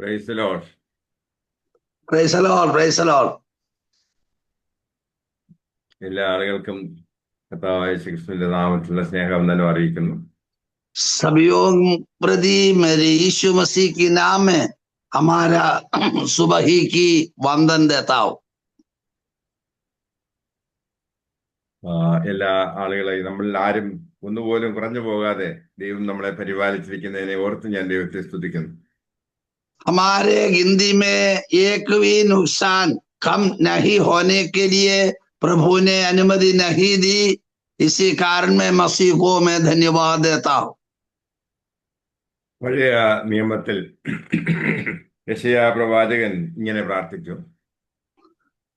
Praise the Lord. Praise the Lord, praise the Lord. എല്ലാ ആളുകൾക്കും കർത്താവായ യേശുക്രിസ്തുവിന്റെ നാമത്തിലുള്ള സ്നേഹവന്ദനം അറിയിക്കുന്നു. सभियों प्रति मेरे यीशु मसीह के नाम में हमारा सुबह ही की वंदन देता हूं. എല്ലാ ആളുകളെയും നമ്മളിൽ ആരും ഒന്നുപോലും കുറഞ്ഞു പോകാതെ ദൈവം നമ്മളെ പരിപാലിച്ചിരിക്കുന്നതിനെ ഓർത്ത് ഞാൻ ദൈവത്തെ സ്തുതിക്കുന്നു. हमारे गिनती में एक भी नुकसान कम नहीं होने के लिए प्रभु ने अनुमति नहीं दी. इसी कारण में मसीह को मैं धन्यवाद देता हूं. പഴയ നിയമത്തിൽ യെശയ്യാ പ്രവാചകൻ ഇങ്ങനെ പ്രാർത്ഥിച്ചു.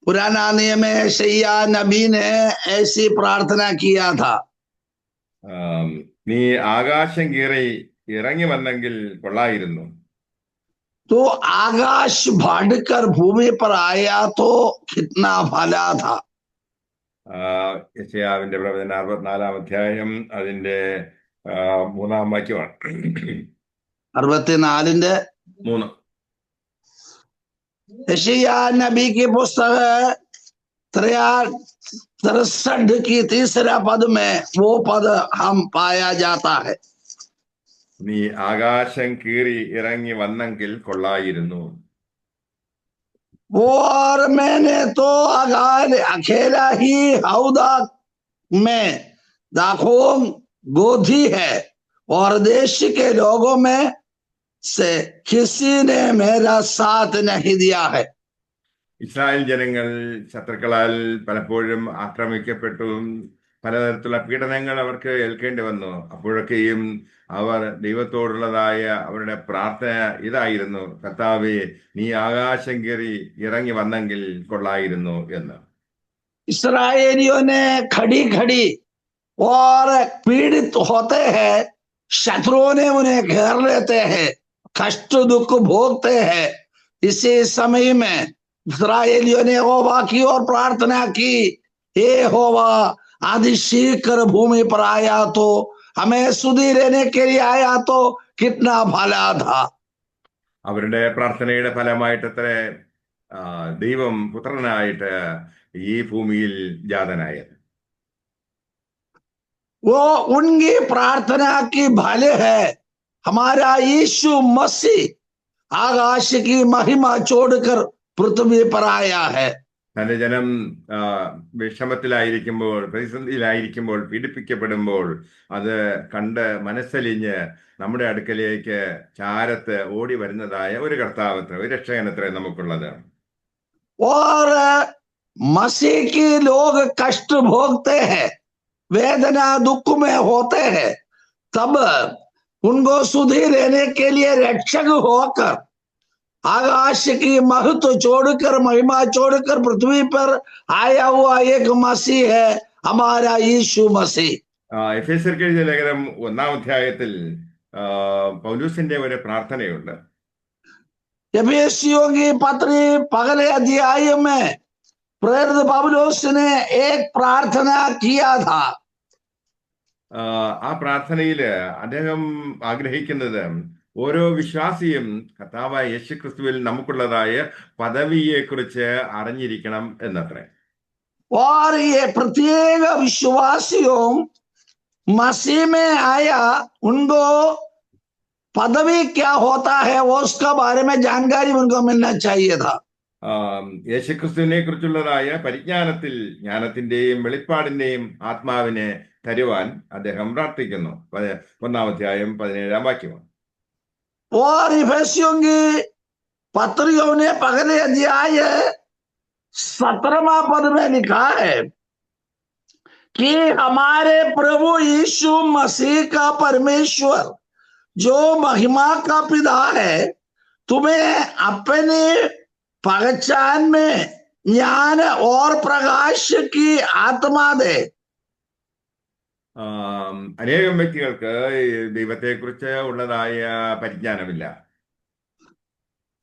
पुराना नियम में यशायाह नबी ने ऐसी प्रार्थना किया था. നീ ആകാശം കീറി ഇറങ്ങി വന്നെങ്കിൽ കൊള്ളായിരുന്നു. तो आकाश फाड़कर भूमि पर आया तो कितना भला था. യെശയ്യാവിന്റെ പ്രവചനം 64 അധ്യായം അതിന്റെ 3 വാക്യമാണ്. 64 3. यशायाह नबी की पुस्तक 63 की तीसरा पद में वो पद हम पाया जाता है. നീ ആകാശം കീറി ഇറങ്ങി വന്നെങ്കിൽ കൊള്ളായിരുന്നു. वो और मैंने तो अकेला ही हौदा में दाखों गोधी है और देश के लोगों में से किसी ने मेरा साथ नहीं दिया है. ഇസ്രായേൽ ജനങ്ങൾ ശത്രുക്കളാൽ പലപ്പോഴും ആക്രമിക്കപ്പെട്ടു. പലതരത്തിലുള്ള പീഡനങ്ങൾ അവർക്ക് ഏൽക്കേണ്ടി വന്നു. അപ്പോഴൊക്കെയും അവർ ദൈവത്തോടുള്ളതായ അവരുടെ പ്രാർത്ഥന ഇതായിരുന്നു, കർത്താവേ, നീ ആകാശം കയറി ഇറങ്ങി വന്നെങ്കിൽ കൊള്ളായിരുന്നു എന്ന്. इस्राएलियों ने खड़ी खड़ी और पीड़ित होते हैं, शत्रुओं ने उन्हें घेर लेते हैं, कष्ट दुख भोगते हैं. इसी समय में इस्राएलियों ने यहोवा की ओर प्रार्थना की, हे यहोवा, आदि शीघ्र भूमि पर आया तो हमें सुधि लेने के लिए आया तो कितना भला था. അവരുടെ പ്രാർത്ഥനയുടെ ഫലമായിട്ടത്ര ദൈവം പുത്രനായിട്ട് ഈ ഭൂമിയിൽ ജാതനായത്. वो उनकी प्रार्थना की भले है. हमारा यीशु मसीह आकाश की महिमा छोड़कर पृथ्वी पर आया है. തന്റെ ജനം വിഷമത്തിലായിരിക്കുമ്പോൾ, പ്രതിസന്ധിയിലായിരിക്കുമ്പോൾ, പീഡിപ്പിക്കപ്പെടുമ്പോൾ അത് കണ്ട് മനസ്സലിഞ്ഞ് നമ്മുടെ അടുക്കലേക്ക് ചാരത്ത് ഓടി വരുന്നതായ ഒരു കർത്താവത്ര, ഒരു രക്ഷകനത്ര നമുക്കുള്ളത്. और मसीह की लोग कष्ट भोगते हैं, वेदना दुख में होते हैं, तब उनको सुधि लेने के लिए रक्षक होकर आकाश की महत्व छोड़कर, महिमा छोड़कर पृथ्वी पर आया हुआ एक मसीह है, हमारा यीशु मसीह. എഫേസ്യർക്ക് എഴുതിയ ലേഖനം 1 അധ്യായത്തിൽ പൗലൂസിന്റെ ഒരു പ്രാർത്ഥനയുണ്ട്. एफेसियों की पत्री पहले अध्याय में प्रेरित पौलुस ने एक प्रार्थना किया था. ആ പ്രാർത്ഥനയില് അദ്ദേഹം ആഗ്രഹിക്കുന്നത് ഓരോ വിശ്വാസിയും കർത്താവായ യേശുക്രിസ്തുവിൽ നമുക്കുള്ളതായ പദവിയെ കുറിച്ച് അറിഞ്ഞിരിക്കണം എന്നത്രേ. और ये प्रत्येक विश्वासियों मसीह में आया, उनको पदवी क्या होता है वो उसका बारे में जानकारी उनको मिलना चाहिए था. യേശുക്രിസ്തുവിനെ കുറിച്ചുള്ളതായ പരിജ്ഞാനത്തിൽ, ജ്ഞാനത്തിന്റെയും വെളിപ്പാടിന്റെയും ആത്മാവിനെ തരുവാൻ അദ്ദേഹം പ്രാർത്ഥിക്കുന്നു. 1 അധ്യായം 17 വാക്യമാണ്. और इफिसियों की पत्रियों ने पहले अध्याय 17वां पद में लिखा है कि हमारे प्रभु यीशु मसीह का परमेश्वर जो महिमा का पिता है, तुम्हें अपने पहचान में ज्ञान और प्रकाश की आत्मा दे. അനേകം വ്യക്തികൾക്ക് ദൈവത്തെക്കുറിച്ച് ഉള്ളതായ പരിജ്ഞാനമില്ല.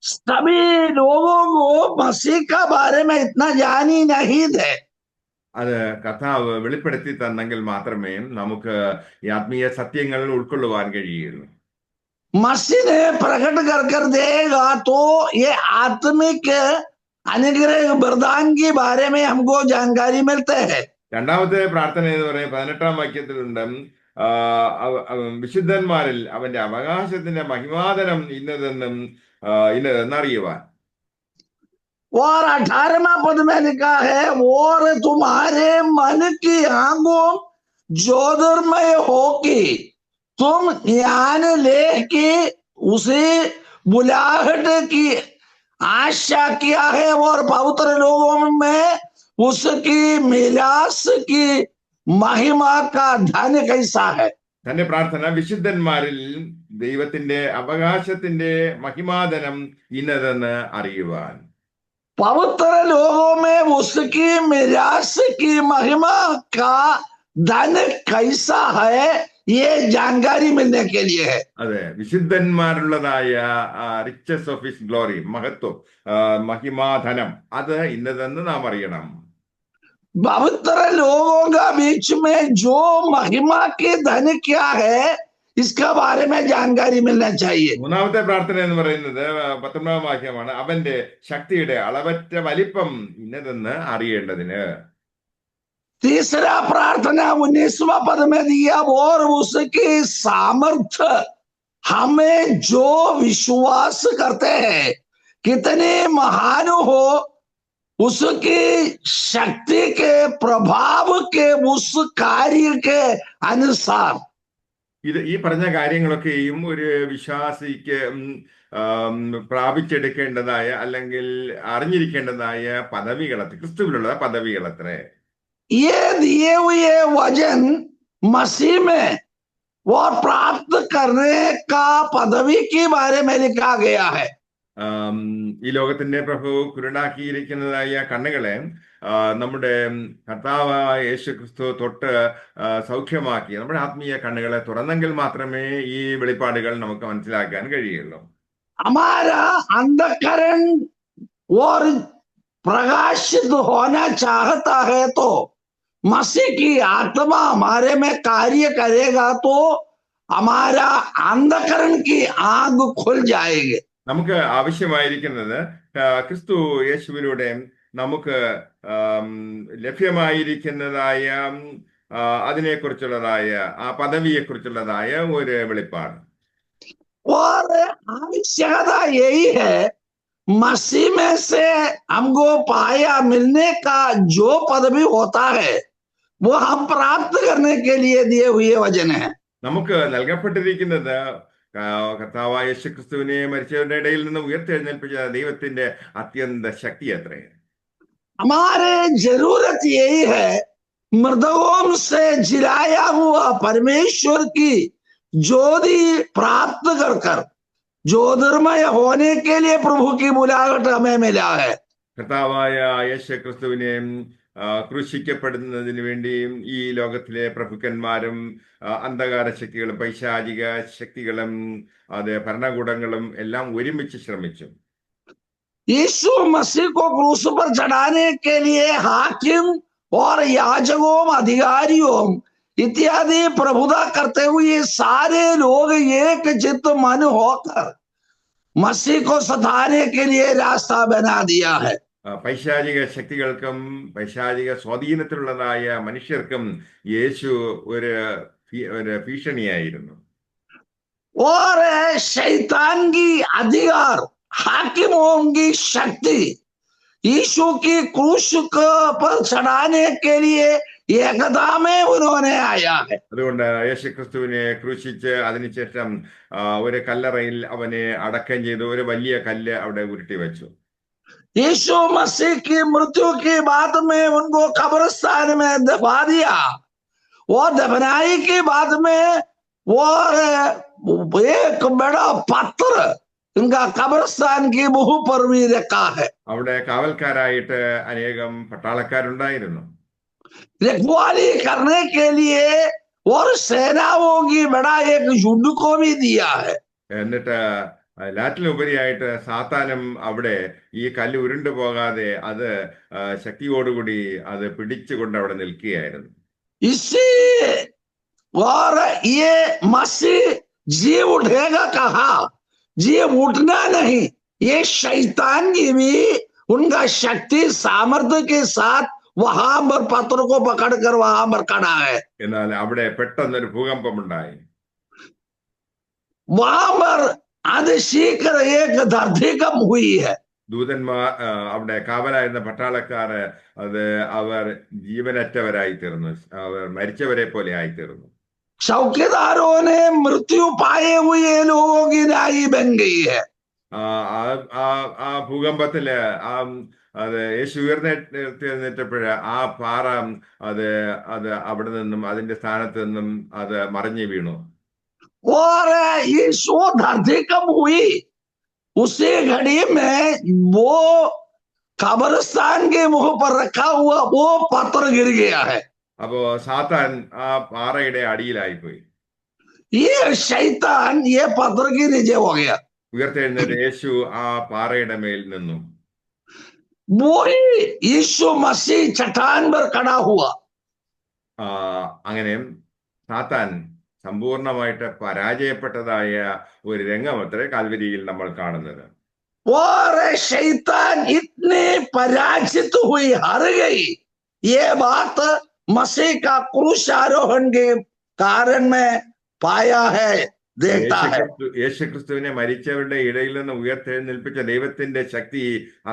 सभी लोगों को मसीह का बारे में इतना ज्ञान ही नहीं थे. അത് കർത്താവ് വെളിപ്പെടുത്തി തന്നെങ്കിൽ മാത്രമേ നമുക്ക് ഈ ആത്മീയ സത്യങ്ങൾ ഉൾക്കൊള്ളുവാൻ കഴിയുള്ളൂ. मसीह ने प्रकट कर कर देगा तो ये आत्मिक अनुग्रह वरदान के बारे में हमको जानकारी मिलते हैं। രണ്ടാമത്തെ പ്രാർത്ഥന എന്ന് പറയുന്നത് 18-ാം വാക്യത്തിലുണ്ട്. വിശുദ്ധന്മാരിൽ അവന്റെ അവകാശത്തിന്റെ മഹിമാതനം ഇന്നതെന്നറിയുവാൻ. और 18वां पद में लिखा है, और तुम्हारे मन की आंखों ज्योतिर्मय हो कि तुम ज्ञान लेके उसे बुलाहट की आशा किया है और पवित्र लोगों में उसकी मिलास की महिमा का धन कैसा है। തന്റെ പ്രാർത്ഥന വിശുദ്ധന്മാരിൽ ദൈവത്തിന്റെ അവകാശത്തിന്റെ മഹിമാതനം ഇന്നതെന്ന് അറിയുവാൻ. पवित्र लोगों में उसकी मिलास की महिमा का धन कैसा है, ये जानकारी मिलने के लिए है। അതെ, വിശുദ്ധന്മാരുള്ളതായ റിച്ചസ് ഓഫ് ഹിസ് ഗ്ലോറി, മഹത്വം, മഹിമാധനം, അത് ഇന്നതെന്ന് നാം അറിയണം. पवित्र लोगों का बीच में जो महिमा के धन क्या है, इसका बारे में जानकारी मिलना चाहिए। മൂന്നാമത്തെ പ്രാർത്ഥന എന്ന് പറയുന്നത് 19-ാം വാക്യമാണ്. അവന്റെ ശക്തിയുടെ അളവറ്റ വലിപ്പം ഇന്നതെന്ന് അറിയേണ്ടതിന്. तीसरा प्रार्थना 19वां पद में दिया, और उसकी सामर्थ्य हमें जो विश्वास करते हैं कितने महान हो, उसकी शक्ति के प्रभाव के उस कार्य के अनुसार. ഈ പറഞ്ഞ കാര്യങ്ങളൊക്കെയും ഒരു വിശ്വാസിക്ക് പ്രാപിച്ചെടുക്കേണ്ടതായ അല്ലെങ്കിൽ അറിഞ്ഞിരിക്കേണ്ടതായ പദവികളത്ര, ക്രിസ്തുവിലുള്ള പദവികളത്രേ. ये दिए हुए वचन मसीह में वो प्राप्त करने का पदवी के बारे में लिखा गया है. ഈ ലോകത്തിന്റെ പ്രഭു കുരുടാക്കിയിരിക്കുന്നതായ കണ്ണുകളെ നമ്മുടെ കർത്താവായ യേശു ക്രിസ്തു തൊട്ട് സൗഖ്യമാക്കി നമ്മുടെ ആത്മീയ കണ്ണുകളെ തുറന്നെങ്കിൽ മാത്രമേ ഈ വെളിപ്പാടുകൾ നമുക്ക് മനസ്സിലാക്കാൻ കഴിയുള്ളൂ. हमारा अंधकरण और प्रकाशित होना चाहता है तो मसीह की आत्मा हमारे में कार्य करेगा तो हमारा अंधकरण की आंख खुल जाएगी. നമുക്ക് ആവശ്യമായിരിക്കുന്നത് ക്രിസ്തു യേശുവിലൂടെ നമുക്ക് ലഭ്യമായിരിക്കുന്നതായ അതിനെക്കുറിച്ചുള്ളതായ ആ പദവിയെക്കുറിച്ചുള്ളതായ ഒരു വെളിപ്പാട്. और आवश्यकता यही है, मसीह में से हमको पाया मिलने का जो पदवी होता है वो हम प्राप्त करने के लिए दिए हुए वचन है. നമുക്ക് നൽകപ്പെട്ടിരിക്കുന്നത് കർത്താവായ യേശു ക്രിസ്തുവിനെ മരിച്ചവരുടെ ഇടയിൽ നിന്ന് ഉയർത്തെഴുന്നേൽപ്പിച്ച ദൈവത്തിന്റെ അത്യന്ത ശക്തി അത്രേ. हमारे जरूरत यही है, मृतकों से जिलाया हुआ परमेश्वर की ज्योति प्राप्त कर कर ज्योतिर्मय होने के लिए प्रभु की बुलाहट हमें मिला है. കർത്താവായ യേശു ക്രിസ്തുവിനെ ക്രൂശിക്കപ്പെടുന്നതിന് വേണ്ടിയും ഈ ലോകത്തിലെ പ്രഭുക്കന്മാരും അന്ധകാര ശക്തികളും പൈശാചിക ശക്തികളും ഭരണകൂടങ്ങളും എല്ലാം ഒരുമിച്ച് ശ്രമിച്ചു. यीशु मसीह को क्रूस पर चढ़ाने के लिए हाकिम और याजकों, अधिकारियों इत्यादि प्रभुता करते हुए सारे लोग एक चित्त मन होकर मसीह को सताने के लिए रास्ता बना दिया है. പൈശാചിക ശക്തികൾക്കും പൈശാചിക സ്വാധീനത്തിലുള്ളതായ മനുഷ്യർക്കും യേശു ഒരു ഭീഷണിയായിരുന്നു. और शैतान की अधिकार, हाकिमों की शक्ति यीशु की क्रूस पर चढ़ाने के लिए एकता में उन्होंने आया है. അതുകൊണ്ട് യേശു ക്രിസ്തുവിനെ ക്രൂശിച്ച് അതിനുശേഷം ഒരു കല്ലറയിൽ അവനെ അടക്കം ചെയ്തു ഒരു വലിയ കല്ല് അവിടെ ഉരുട്ടി വെച്ചു. यीशु मसीह की मृत्यु के बाद में उनको कब्रिस्तान में दफना दिया और दफनाई के बाद में वो एक बड़ा पत्थर इनका कब्रिस्तान की मुंह पर भी रखा है. അവിടെ കാവൽക്കാരായിട്ട് അനേകം പട്ടാളക്കാരുണ്ടായിരുന്നു. रखवाली करने के लिए और सेनाओं की बड़ा एक युद्ध को भी दिया है. എന്നിട്ട് ലാറ്റിനുപരിയായിട്ട് സാത്താനും അവിടെ ഈ കല്ല് ഉരുണ്ടു പോകാതെ അത് ശക്തിയോടുകൂടി അത് പിടിച്ചുകൊണ്ട് അവിടെ നിൽക്കുകയായിരുന്നു. इसी और ये मसीह जीव उठेगा कहाँ? जीव उठना नहीं, ये शैतान की भी उनका शक्ति सामर्थ्य के साथ वहां पर पत्थर को पकड़कर वहां पर खड़ा है। എന്നാൽ അവിടെ പെട്ടെന്നൊരു ഭൂകമ്പമുണ്ടായി. वहां पर അതിശീഘ്ര एक धरतीकंप हुई है। ദൂതന്മാർ അവിടെ കാവലായിരുന്ന പട്ടാളക്കാര് അവർ ജീവനറ്റവരായി തീർന്നു, അവർ മരിച്ചവരെ പോലെ ആയിത്തീർന്നു. चौकीदारों ने मृत्यु पाए हुए लोगों की नाई बन गई है। ആ ഭൂകമ്പത്തില് യേശു ഉയർന്നെഴുന്നേറ്റപ്പോഴ് ആ പാറ അവിടെ നിന്നും അതിന്റെ സ്ഥാനത്ത് നിന്നും മറിഞ്ഞു വീണു. और यीशु धरतीकंप हुई, उसी घड़ी में वो कब्रिस्तान के मुंह पर रखा हुआ वो पत्थर गिर गया है। അപ്പോ സാത്താൻ ആ പാറയുടെ അടിയിലായിപ്പോയി. ये शैतान ये पत्थर के नीचे हो गया। ഉയർത്തെഴുന്നേറ്റ് യേശു ആ പാറയുടെ മേൽ നിന്നു. वही यीशु मसीह चट्टान पर खड़ा हुआ। അങ്ങനെ സാത്താൻ സമ്പൂർണമായിട്ട് പരാജയപ്പെട്ടതായ ഒരു രംഗമത്രേ കാൽവരിയിൽ നമ്മൾ കാണുന്നത്. और शैतान इतनी पराजित हुई, हार गई, ये बात मसीह का क्रूस आरोहण के कारण में पाया है, देखता है। യേശുക്രിസ്തുവിനെ മരിച്ചവരുടെ ഇടയിൽ നിന്ന് ഉയർത്തെഴുന്നേൽപ്പിച്ച ദൈവത്തിന്റെ ശക്തി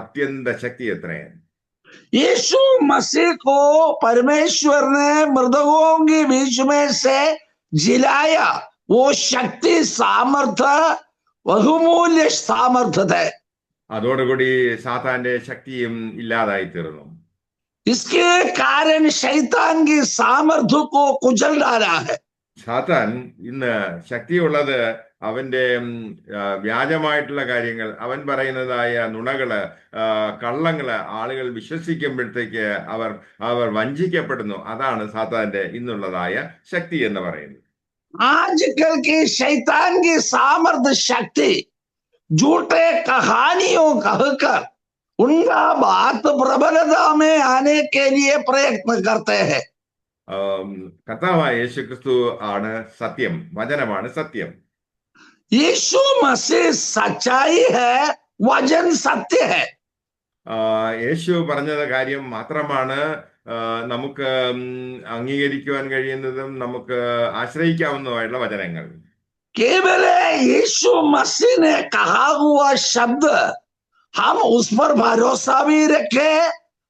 അത്യന്ത ശക്തി എത്രയാണ്. यीशु मसीह को परमेश्वर ने मृतकों के बीच में से जिलाया, वो शक्ति सामर्थ्य बहुमूल्य सामर्थ्य है। അതോടുകൂടി സാത്താന്റെ ശക്തിയും ഇല്ലാതായി തീർന്നു. इसके कारण शैतान की सामर्थ्य को कुचल डाला है। സാത്താൻ ഇന്ന് ശക്തിയുള്ളത് അവന്റെ വ്യാജമായിട്ടുള്ള കാര്യങ്ങൾ, അവൻ പറയുന്നതായ നുണകള്, കള്ളങ്ങള് ആളുകൾ വിശ്വസിക്കുമ്പോഴത്തേക്ക് അവർ വഞ്ചിക്കപ്പെടുന്നു. അതാണ് സാത്താന്റെ ഇന്നുള്ളതായ ശക്തി എന്ന് പറയുന്നത്. आजकल की शैतान की सामर्थ्य शक्ति झूठे कहानियों कहकर उनका बात प्रबलता में आने के लिए प्रयत्न करते हैं। കർത്താവായ യേശുക്രിസ്തു ആണ് സത്യം, വചനമാണ് സത്യം. यीशु मसीह सच्चाई है, वचन सत्य है। യേശു പറഞ്ഞ കാര്യം മാത്രമാണ് നമുക്ക് അംഗീകരിക്കുവാൻ കഴിയുന്നതും നമുക്ക് ആശ്രയിക്കാവുന്നതുമായിട്ടുള്ള വചനങ്ങൾ. केवल यीशु मसीह ने कहा हुआ शब्द हम उस पर भरोसा भी रखे,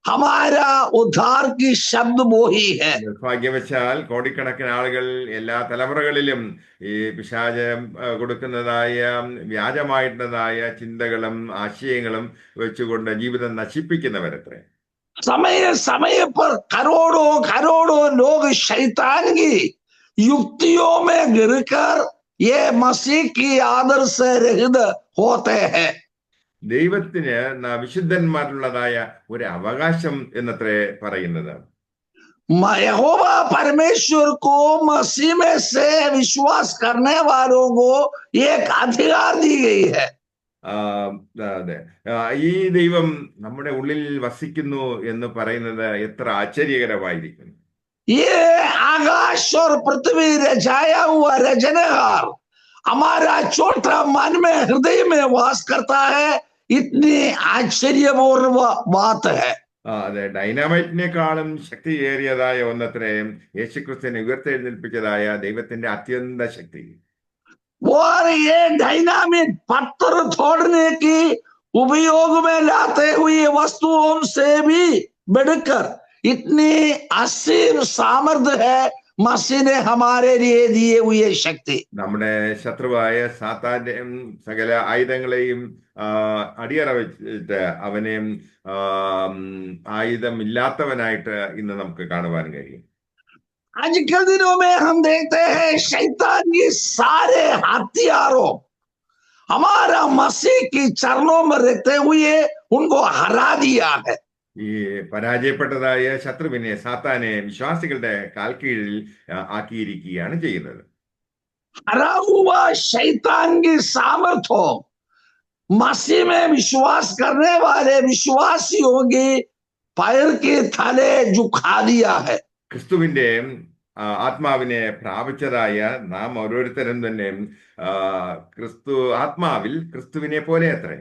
हमारा उद्धार की शब्द वो ही है। നിർഭാഗ്യവശാൽ കോടിക്കണക്കിന് ആളുകൾ എല്ലാ തലമുറകളിലും ഈ പിശാച് കൊടുക്കുന്നതായ വ്യാജമായിട്ടുള്ളതായ ചിന്തകളും ആശയങ്ങളും വെച്ചുകൊണ്ട് ജീവിതം നശിപ്പിക്കുന്നവരത്രേ. समय समय पर करोड़ों करोड़ों लोग शैतान की युक्तियों में गिरकर ये मसीह की आदर्श से रहित होते हैं। ദൈവത്തിന് വിശുദ്ധന്മാരുള്ളതായ ഒരു അവകാശം എന്നത്രേ പറയുന്നത്. यहोवा परमेश्वर को मसीह में से विश्वास करने वालों को एक अधिकार दी गई है। അതെ, ഈ ദൈവം നമ്മുടെ ഉള്ളിൽ വസിക്കുന്നു എന്ന് പറയുന്നത് എത്ര ആശ്ചര്യകരമായിരിക്കുന്നു. ये आकाश और पृथ्वी रचाया हुआ रचनहार हमारा छोटा मन में हृदय में वास करता है, इतनी आश्चर्यपूर्ण बात है। അതെ, ഡൈനാമൈറ്റിനേക്കാളും ശക്തിയേറിയതായ ഒന്നത്രേ യേശുക്രിസ്തുവിനെ ഉയർത്തെഴുന്നേൽപ്പിച്ചതായ ദൈവത്തിന്റെ അത്യന്ത ശക്തി. और ये डायनामिक पत्थर तोड़ने की उपयोग में लाते हुए वस्तुओं से भी बढ़कर इतनी असीम सामर्थ्य है मसीह ने हमारे लिए दिए हुए शक्ति। നമ്മുടെ ശത്രുവായ സാത്താന്റെ സകല ആയുധങ്ങളെയും അടിയറ വെച്ചിട്ട് അവനെ ആയുധമില്ലാത്തവനായിട്ട് ഇന്ന് നമുക്ക് കാണുവാൻ കഴിയും. आज के दिनों में हम देखते हैं शैतान के सारे हथियारों हमारा मसीह की चरणों में रहते हुए उनको हरा दिया है। ഈ പരാജയപ്പെട്ടതായ ശത്രുവിനെ, സാത്താനെ വിശ്വാസികളുടെ കാൽക്കീഴിൽ ആക്കിയിരിക്കുകയാണ് ചെയ്യുന്നത്. हरा हुआ शैतान की सामर्थ्य मसीह में विश्वास करने वाले विश्वासियों की पैर के तले झुका दिया है। ക്രിസ്തുവിന്റെ ആത്മാവിനെ പ്രാപിച്ചതായ നാം ഓരോരുത്തരും തന്നെ ക്രിസ്തു ആത്മാവിൽ ക്രിസ്തുവിനെ പോലെ അത്രേ.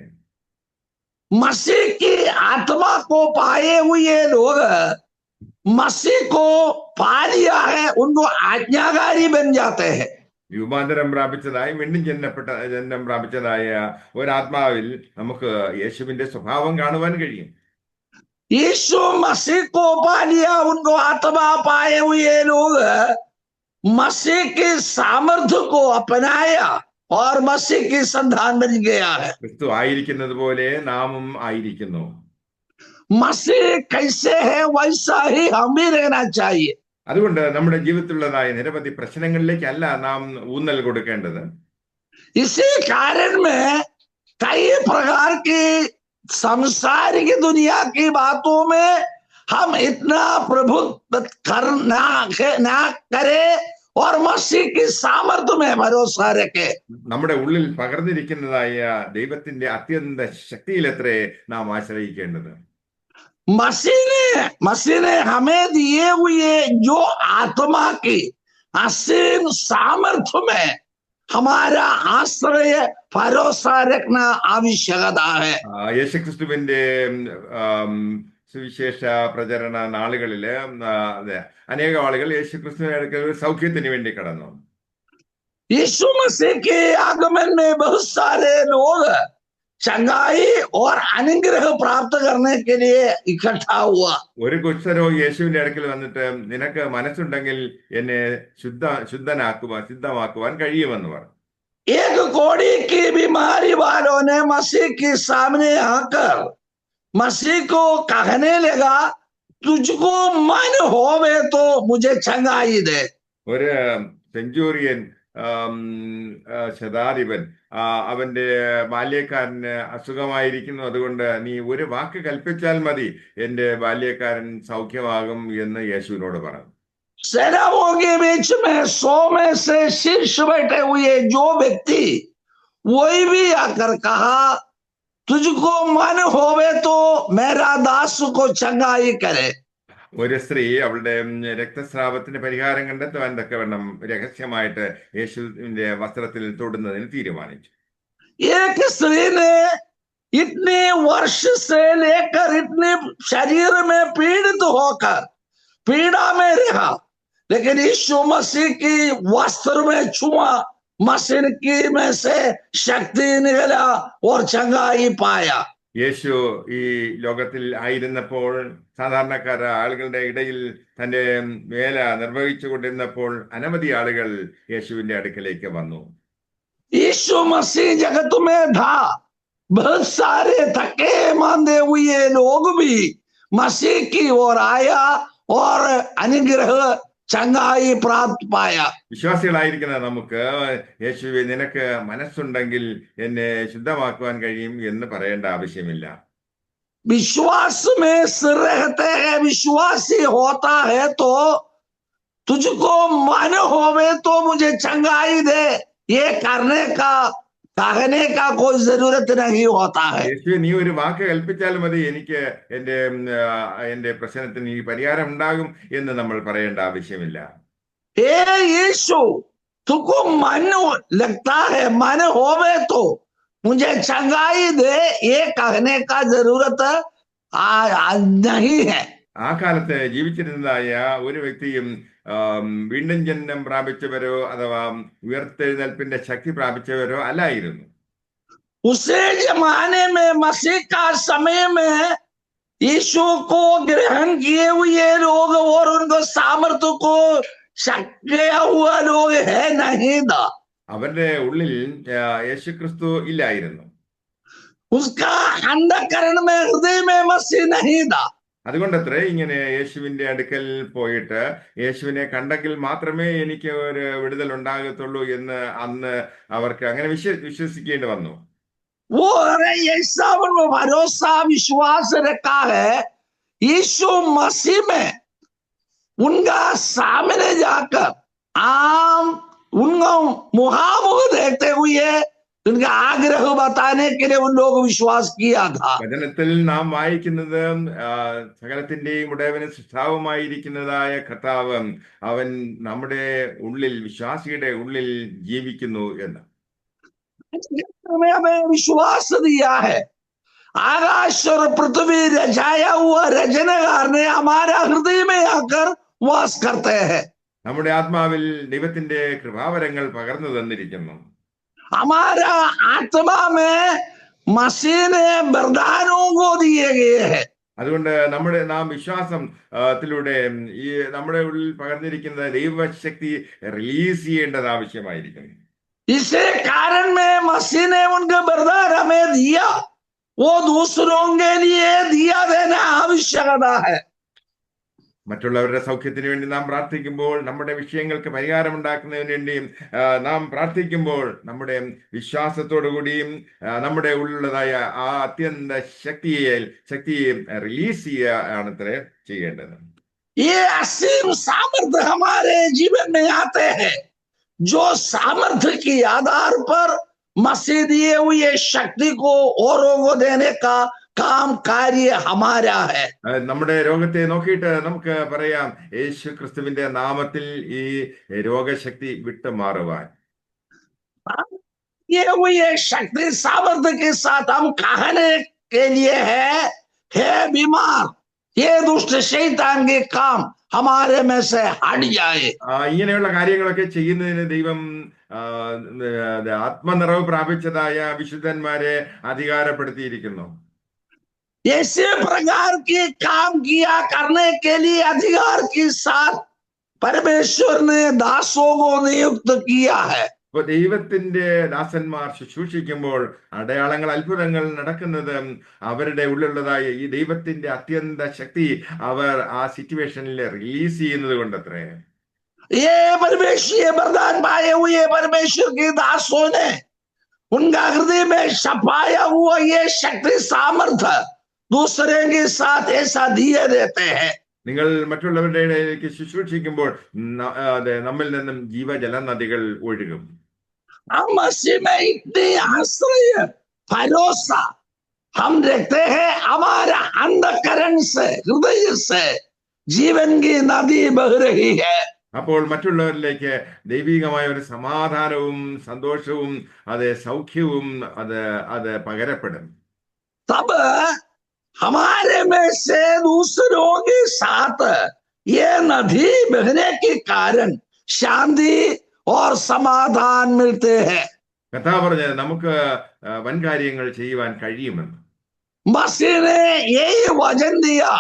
मसीह की आत्मा को पाए हुए लोग मसीह को पा लिया है, उनको आज्ञाकारी बन जाते हैं. രൂപാന്തരം പ്രാപിച്ചതായി വീണ്ടും ജന്മം പ്രാപിച്ചതായ ഒരാത്മാവിൽ നമുക്ക് യേശുവിന്റെ സ്വഭാവം കാണുവാൻ കഴിയും. यीशु मसीह को पा लिया, उनको आत्मा पाए हुए लोग मसीह के सामर्थ्य को अपनाया और मसीह की संतान बन गया है. ക്രിസ്തു ആയിരിക്കുന്നത് പോലെ നാമും ആയിരിക്കുന്നു. मसीह कैसे है वैसा ही हम भी रहना चाहिए. അതുകൊണ്ട് നമ്മുടെ ജീവിതത്തിലുള്ളതായ നിരവധി പ്രശ്നങ്ങളിലേക്കല്ല നാം ഊന്നൽ കൊടുക്കേണ്ടത്. इसी कारण में कई प्रकार की सांसारिक दुनिया की बातों में हम इतना प्रभु करना ना करें और मसीह की सामर्थ्य में भरोसा रखें. നമ്മുടെ ഉള്ളിൽ പകർന്നിരിക്കുന്നതായ ദൈവത്തിന്റെ അത്യന്ത ശക്തിയിലെത്രേ നാം ആശ്രയിക്കേണ്ടത്. मसीह ने हमें दिए हुए जो आत्मा की असीम सामर्थ्य में हमारा आश्रय भरोसा रखना आवश्यकता है. യേശുക്രിസ്തുവിന്റെ സുവിശേഷ പ്രചരണ നാളുകളില് അനേക ആളുകൾ യേശുക്രിസ്തുവിന്റെ അടുക്കൽ സൗഖ്യത്തിന് വേണ്ടി കടന്നു. यीशु मसीह के आगमन में बहुत सारे लोग चंगाई और अनुग्रह प्राप्त करने के लिए इकट्ठा हुआ. ഒരു കുഷ്ഠരോ യേശുവിന്റെ അടുക്കൽ വന്നിട്ട് നിനക്ക് മനസ്സുണ്ടെങ്കിൽ എന്നെ ശുദ്ധമാക്കുവാൻ കഴിയുമെന്ന് പറഞ്ഞു. एक कोड़ी की बीमारी वालों ने मसीह के सामने आकर मसीह को कहने लगा, तुझको मन होवे तो मुझे चंगाई दे. ഒരു സെഞ്ചൂറിയൻ ശതാധിപൻ അവന്റെ ബാല്യക്കാരന് അസുഖമായിരിക്കുന്നു, അതുകൊണ്ട് നീ ഒരു വാക്ക് കൽപ്പിച്ചാൽ മതി, എന്റെ ബാല്യക്കാരൻ സൗഖ്യമാകും എന്ന് യേശുവിനോട് പറഞ്ഞു. सेनाओं के बीच में 100 में से शीर्ष बैठे हुए जो व्यक्ति वही भी आकर कहा, तुझको मन होवे तो मेरा दास को चंगाई करे. ഒരു സ്ത്രീ അവളുടെ രക്തസ്രാവത്തിന് പരിഹാരം കണ്ടെത്തുവാൻ തക്കവണ്ണം രഹസ്യമായിട്ട് യേശുവിന്റെ വസ്ത്രത്തിൽ തൊടുന്നതിന് തീരുമാനിച്ചു. एक स्त्री ने इतने वर्ष से लेकर इतने शरीर में पीड़ित होकर पीड़ा में रहा, लेकिन यीशु मसीह की वस्त्र में छुआ, मसीह की में से शक्ति निकला और चंगाई पाया. യേശു ഈ ലോകത്തിൽ ആയിരുന്നപ്പോൾ സാധാരണക്കാര ആളുകളുടെ ഇടയിൽ തന്റെ വേല നിർവഹിച്ചു കൊണ്ടിരുന്നപ്പോൾ അനവധി ആളുകൾ യേശുവിന്റെ അടുക്കലേക്ക് വന്നു. यीशु मसीह जगत में था, बहुत सारे थके मांदे हुए लोग भी मसीह की ओर आया और अनुग्रह चंगाई प्राप्त पाया. വിശ്വാസികളായിരിക്കുന്ന നമുക്ക് യേശുവേ നിനക്ക് മനസ്സുണ്ടെങ്കിൽ എന്നെ ശുദ്ധമാക്കുവാൻ കഴിയും എന്ന് പറയേണ്ട ആവശ്യമില്ല. विश्वास में सिर रहते हैं, विश्वासी होता है तो तुझको मन होवे तो मुझे चंगाई दे, ये करने का कहने का कोई जरूरत नहीं होता है. യേശുവേ നീ ഒരു വാക്ക് കൽപ്പിച്ചാൽ മതി, എനിക്ക് എന്റെ പ്രശ്നത്തിന് ഈ പരിഹാരം ഉണ്ടാകും എന്ന് നമ്മൾ പറയേണ്ട ആവശ്യമില്ല. हे यीशु, तुझको मन लगता है, मन होवे तो मुझे चंगाई दे, ये कहने का जरूरत नहीं है. ആ കാലത്ത് ജീവിച്ചിരുന്നതായ ഒരു വ്യക്തിയും വീണ്ടും ജന്മം പ്രാപിച്ചവരോ അഥവാ ഉയർത്തെഴുന്നേൽപ്പിന്റെ ശക്തി പ്രാപിച്ചവരോ അല്ലായിരുന്നു. उसे जमाने में मसीह का समय में यीशु को ग्रहण किए हुए लोग और उनको सामर्थ्य को शक्या हुआ लोग है नहीं था. അവരുടെ ഉള്ളിൽ യേശുക്രിസ്തു ഇല്ലായിരുന്നു. उसका अंधकरण में हृदय में मसीह नहीं था. അതുകൊണ്ടത്രേ ഇങ്ങനെ യേശുവിന്റെ അടുക്കൽ പോയിട്ട് യേശുവിനെ കണ്ടെങ്കിൽ മാത്രമേ എനിക്ക് ഒരു വിടുതൽ ഉണ്ടാകത്തുള്ളൂ എന്ന് അന്ന് അവർക്ക് അങ്ങനെ വിശ്വസിക്കേണ്ടി വന്നു. वो ऐसा भरोसा विश्वास रखा है यीशु मसीह में, उनका सामने जाकर आम उनको मुहामुख देखते हुए उनका आग्रह बताने के लिए उन लोगों विश्वास किया था। വചനത്തിൽ നാം വായിക്കുന്നത് സകലത്തിന്റെയും ഉടയവനും സൃഷ്ടാവുമായിരിക്കുന്നതായ കർത്താവ് അവൻ നമ്മുടെ ഉള്ളിൽ, വിശ്വാസിയുടെ ഉള്ളിൽ ജീവിക്കുന്നു എന്ന്. हमें विश्वास दिया है। आकाश और पृथ्वी रचाया हुआ रचनाकार ने हमारा हृदय में आकर वास करते हैं। നമ്മുടെ ആത്മാവിൽ ദൈവത്തിന്റെ കൃപാവരങ്ങൾ പകർന്നു തന്നിരിക്കുന്നു. हमारा आत्मा में मसीह ने वरदानों को दिए गए हैं। അതുകൊണ്ട് നാം വിശ്വാസത്തിലൂടെ ഈ നമ്മുടെ ഉള്ളിൽ പകർന്നിരിക്കുന്ന ദൈവശക്തി റിലീസ് ചെയ്യേണ്ടത് ആവശ്യമായിരിക്കുന്നു. इसे कारण में मसीह ने उनका वरदान हमें दिया, वो दूसरों के लिए दिया देना आवश्यकता है। മറ്റുള്ളവരുടെ സൗഖ്യത്തിന് വേണ്ടി നാം പ്രാർത്ഥിക്കുമ്പോൾ, നമ്മുടെ വിഷയങ്ങൾക്ക് പരിഹാരം ഉണ്ടാക്കുന്നതിന് വേണ്ടിയും നാം പ്രാർത്ഥിക്കുമ്പോൾ, നമ്മുടെ വിശ്വാസത്തോടു കൂടിയും നമ്മുടെ ഉള്ളിലുള്ളതായ ആ അത്യന്ത ശക്തിയെ റിലീസ് ചെയ്യുകയാണത്രേ ചെയ്യേണ്ടത്. ये असीम सामर्थ्य हमारे जीवन में आते हैं, जो सामर्थ्य के आधार पर मसीह दिए हुए शक्ति को औरों को देने का काम कार्य हमारा है. നമ്മുടെ രോഗത്തെ നോക്കിയിട്ട് നമുക്ക് പറയാം, യേശു ക്രിസ്തുവിന്റെ നാമത്തിൽ ഈ രോഗശക്തി വിട്ടുമാറുവാൻ. ये हुए शक्ति सामर्थ्य के साथ हम कहने के लिए है बीमार, ये दुष्ट शैतान के काम हमारे में से हट जाए. ഇങ്ങനെയുള്ള കാര്യങ്ങളൊക്കെ ചെയ്യുന്നതിന് ദൈവം ആത്മനിറവ് പ്രാപിച്ചതായ വിശുദ്ധന്മാരെ അധികാരപ്പെടുത്തിയിരിക്കുന്നു. ऐसे प्रकार के काम किया करने के लिए अधिकार के साथ परमेश्वर ने दासों को नियुक्त किया है. ഇപ്പൊ ദൈവത്തിന്റെ ദാസന്മാർ ശുശ്രൂഷിക്കുമ്പോൾ അടയാളങ്ങൾ, അത്ഭുതങ്ങൾ നടക്കുന്നത് അവരുടെ ഉള്ളിലുള്ളതായ ഈ ദൈവത്തിന്റെ അത്യന്ത ശക്തി അവർ ആ സിറ്റുവേഷനിൽ റിലീസ് ചെയ്യുന്നത് കൊണ്ടത്രേ. ये परमेश्वर वरदान पाए हुए परमेश्वर के दासों ने उनका हृदय में छपाया हुआ ये शक्ति सामर्थ्य दूसरे के साथ ऐसा दिए देते हैं. നിങ്ങൾ മറ്റുള്ളവരുടെ ഇടയിലേക്ക് ശുശ്രൂഷിക്കുമ്പോൾ നമ്മിൽ നിന്നും ജീവജല നദികൾ ഒഴുകും. हम मसीह में इतनी आश्रय भरोसा हम देखते हैं, हमारा अंधकरण से, हृदय से जीवन की नदी बह रही है. അപ്പോൾ മറ്റുള്ളവരിലേക്ക് ദൈവികമായ ഒരു സമാധാനവും സന്തോഷവും സൗഖ്യവും അത് പകരപ്പെടും. तब हमारे में से दूसरों के साथ ये नदी बहने के कारण शांति और समाधान मिलते हैं. കർത്താവ് പറഞ്ഞത് നമുക്ക് വൻകാര്യങ്ങൾ ചെയ്യുവാൻ കഴിയുമെന്ന്. मसीह ने यही वचन दिया,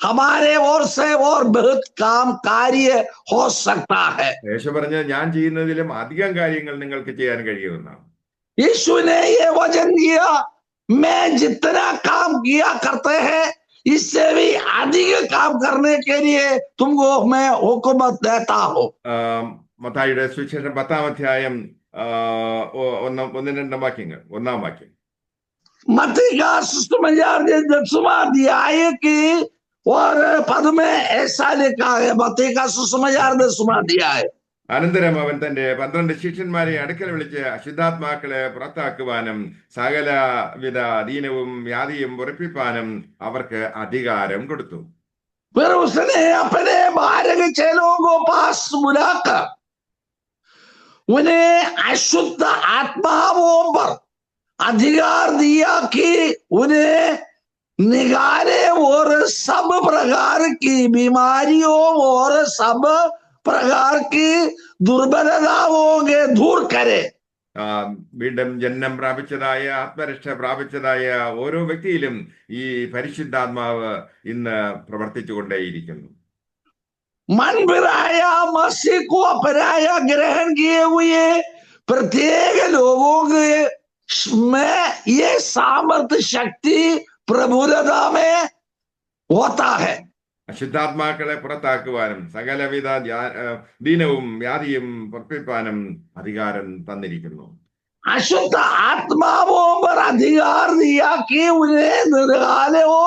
हमारे ओर से और बहुत काम कार्य हो सकता है. യേശു പറഞ്ഞത് ഞാൻ ചെയ്യുന്നതിലും അധികം കാര്യങ്ങൾ നിങ്ങൾക്ക് ചെയ്യാൻ കഴിയുമെന്നാണ്. यीशु ने ये वचन दिया, मैं जितना काम किया करते हैं इससे भी अधिक काम करने के लिए तुमको मैं हुकुमत देता हूँ. മത്തായിയുടെ സുവിശേഷം 10-ാം അധ്യായം 1-2 വാക്യങ്ങൾ. 1-ാം വാക്യം. मत्ती का सुसमाचार 10वां अध्याय की और पद में ऐसा लिखा है. मत्ती का सुसमाचार 10वां अध्याय. അനന്തരം അവൻ തന്റെ 12 ശിഷ്യന്മാരെ അടുക്കൽ വിളിച്ച് അശുദ്ധാത്മാക്കളെ പുറത്താക്കുവാനും സകലവിധ അധീനവും വ്യാധിയും ഉറപ്പിപ്പാനും അവർക്ക് അധികാരം കൊടുത്തു. फिर उसने अपने 12 चेलों को पास बुलाकर उन्हें अशुद्ध आत्माओं पर अधिकार दिया कि उन्हें निकाले और सब प्रकार की बीमारियों और सब प्रकार की दुर्बलताओं के दूर करे. വീണ്ടും ജന്മം പ്രാപിച്ചതായ, ആത്മരക്ഷ പ്രാപിച്ചതായ ഓരോ വ്യക്തിയിലും ഈ പരിശുദ്ധാത്മാവ് ഇന്ന് പ്രവർത്തിച്ചു കൊണ്ടേയിരിക്കുന്നു. मन फिराया, मसीह को अपनाया, ग्रहण किए हुए प्रत्येक लोगों के में ये सामर्थ्य शक्ति प्रभुता में होता है. അശുദ്ധാത്മാക്കളെ പുറത്താക്കുവാനും സകലവിധ ദീനവും വ്യാധിയും പുറപ്പിപ്പാനും അധികാരം തന്നിരിക്കുന്നു. अशुद्ध आत्माओं पर अधिकार दिया कि उन्हें निकाले हो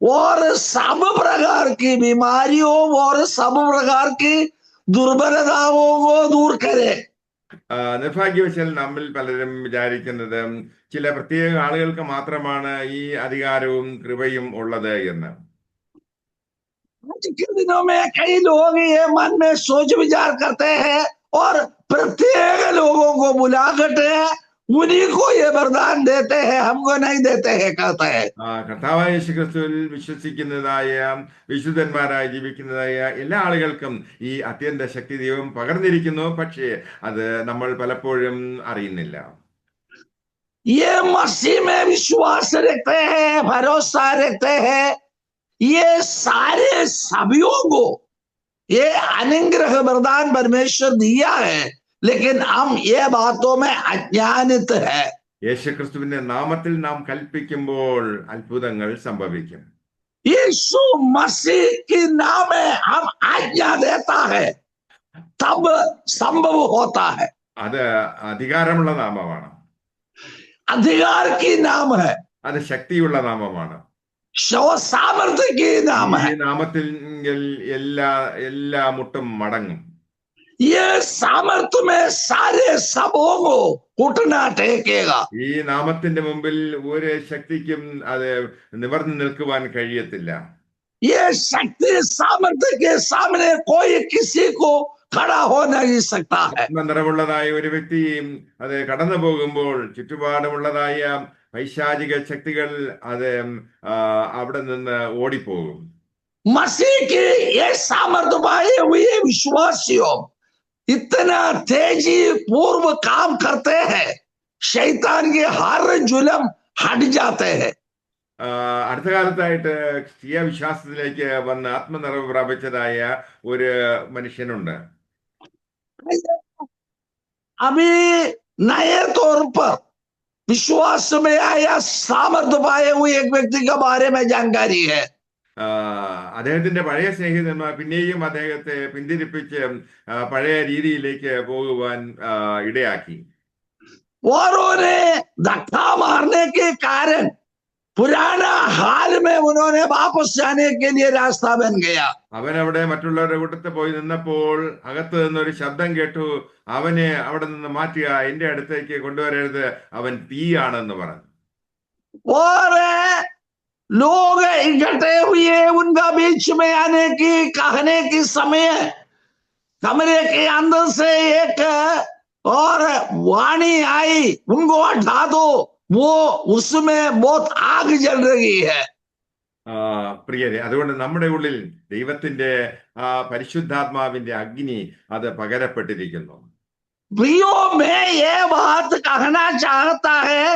और सब प्रकार की बीमारियों और सब प्रकार की दुर्बलताओं को दूर करे. നിർഭാഗ്യവശാൽ നമ്മിൽ പലരും വിചാരിക്കുന്നത് ചില പ്രത്യേക ആളുകൾക്ക് മാത്രമാണ് ഈ അധികാരവും കൃപയും ഉള്ളത് എന്ന്. आज के दिनों में कई लोग ये मन में सोच विचार करते हैं और प्रत्येक लोगों को बुलाकर उन्हीं को ये वरदान देते हैं, हमको नहीं देते हैं, कहते हैं. കർത്താവായ യേശുക്രിസ്തുവിൽ വിശ്വസിക്കുന്നതായ വിശുദ്ധന്മാരായി ജീവിക്കുന്നതായ എല്ലാ ആളുകൾക്കും ഈ അത്യന്ത ശക്തി ദൈവം പകർന്നിരിക്കുന്നു. പക്ഷേ അത് നമ്മൾ പലപ്പോഴും അറിയുന്നില്ല. ये मसीह में विश्वास रखते हैं, भरोसा रखते हैं, ये सारे सभियों को ये अनुग्रह वरदान परमेश्वर दिया है, लेकिन हम ये बातों में अज्ञानित है. യേശുക്രിസ്തുവിന്റെ നാമത്തിൽ നാം കൽപ്പിക്കുമ്പോൾ അത്ഭുതങ്ങൾ സംഭവിക്കും. यीशु मसीह के नाम में हम आज्ञा देता है, तब संभव होता है. അത് അധികാരമുള്ള നാമമാണ്, अधिकार की नाम है, അത് ശക്തിയുള്ള നാമമാണ്. सामर्थ्य की नाम ഈ है. നാമത്തിൽ എല്ലാ മുട്ടും മടങ്ങും. ये सामर्थ्य में सारे सबों को घुटना टेकेगा. ഈ നാമത്തിന്റെ മുമ്പിൽ ഒരു ശക്തിക്കും അത് നിവർന്നു നിൽക്കുവാൻ കഴിയത്തില്ല. ये शक्ति सामर्थ्य के सामने कोई किसी को खड़ा हो नहीं सकता है. നിറവുള്ളതായ ഒരു വ്യക്തിയും അത് കടന്നു പോകുമ്പോൾ ചുറ്റുപാടുമുള്ളതായ പൈശാചിക ശക്തികൾ അത് അവിടെ നിന്ന് ഓടിപ്പോകും. मसीह के ये सामर्थ्य पाए हुए विश्वासियों इतना तेजी पूर्व काम करते हैं, शैतान के हर जुलम हट जाते हैं. അടുത്ത കാലത്തായിട്ട് ക്രിസ്തീയ വിശ്വാസത്തിലേക്ക് വന്ന് ആത്മനിറവ് പ്രാപിച്ചതായ ഒരു മനുഷ്യനുണ്ട്. अभी नए तौर पर विश्वास में आया सामर्थ्य पाए हुए एक व्यक्ति के बारे में जानकारी है. അദ്ദേഹത്തിന്റെ പഴയ സ്നേഹിതന്മാർ പിന്നെയും അദ്ദേഹത്തെ പിന്തിരിപ്പിച്ച് പഴയ രീതിയിലേക്ക് പോകുവാൻ ഇടയാക്കി. औरों ने धक्का मारने के कारण पुराना हाल में उन्होंने वापस जाने के लिए रास्ता बन गया. അവൻ അവിടെ മറ്റുള്ളവരുടെ കൂട്ടത്തിൽ പോയി നിന്നപ്പോൾ അകത്ത് നിന്നൊരു ശബ്ദം കേട്ടു, അവനെ അവിടെ നിന്ന് മാറ്റുക, എന്റെ അടുത്തേക്ക് കൊണ്ടുവരരുത്, അവൻ തീയാണെന്ന് പറഞ്ഞു. और लोग इकट्ठे हुए उनका बीच में आने की कहने की समय कमरे के अंदर से एक और वाणी आई, उनको हटा दो, वो उसमें बहुत आग जल रही है. പ്രിയരെ, അതുകൊണ്ട് നമ്മുടെ ഉള്ളിൽ ദൈവത്തിന്റെ പരിശുദ്ധാത്മാവിന്റെ അഗ്നി അത് പകരപ്പെട്ടിരിക്കുന്നു. प्रियो में ये बात कहना चाहता है,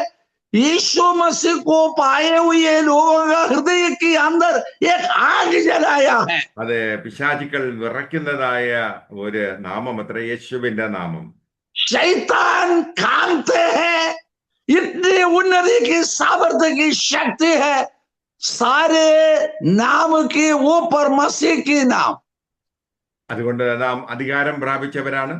यीशु मसीह को पाए हुए लोगों का हृदय के अंदर एक आग जलाया है. അത് പിശാചുക്കൾ വിറയ്ക്കുന്നതായ ഒരു നാമം അത്ര യേശുവിന്റെ നാമം. शैतान कांपते हैं, इतनी उन्नति की सामर्थ्य की शक्ति है सारे नाम के ऊपर मसीह की नाम. അതുകൊണ്ട് നാം അധികാരം പ്രാപിച്ചവരാണ്.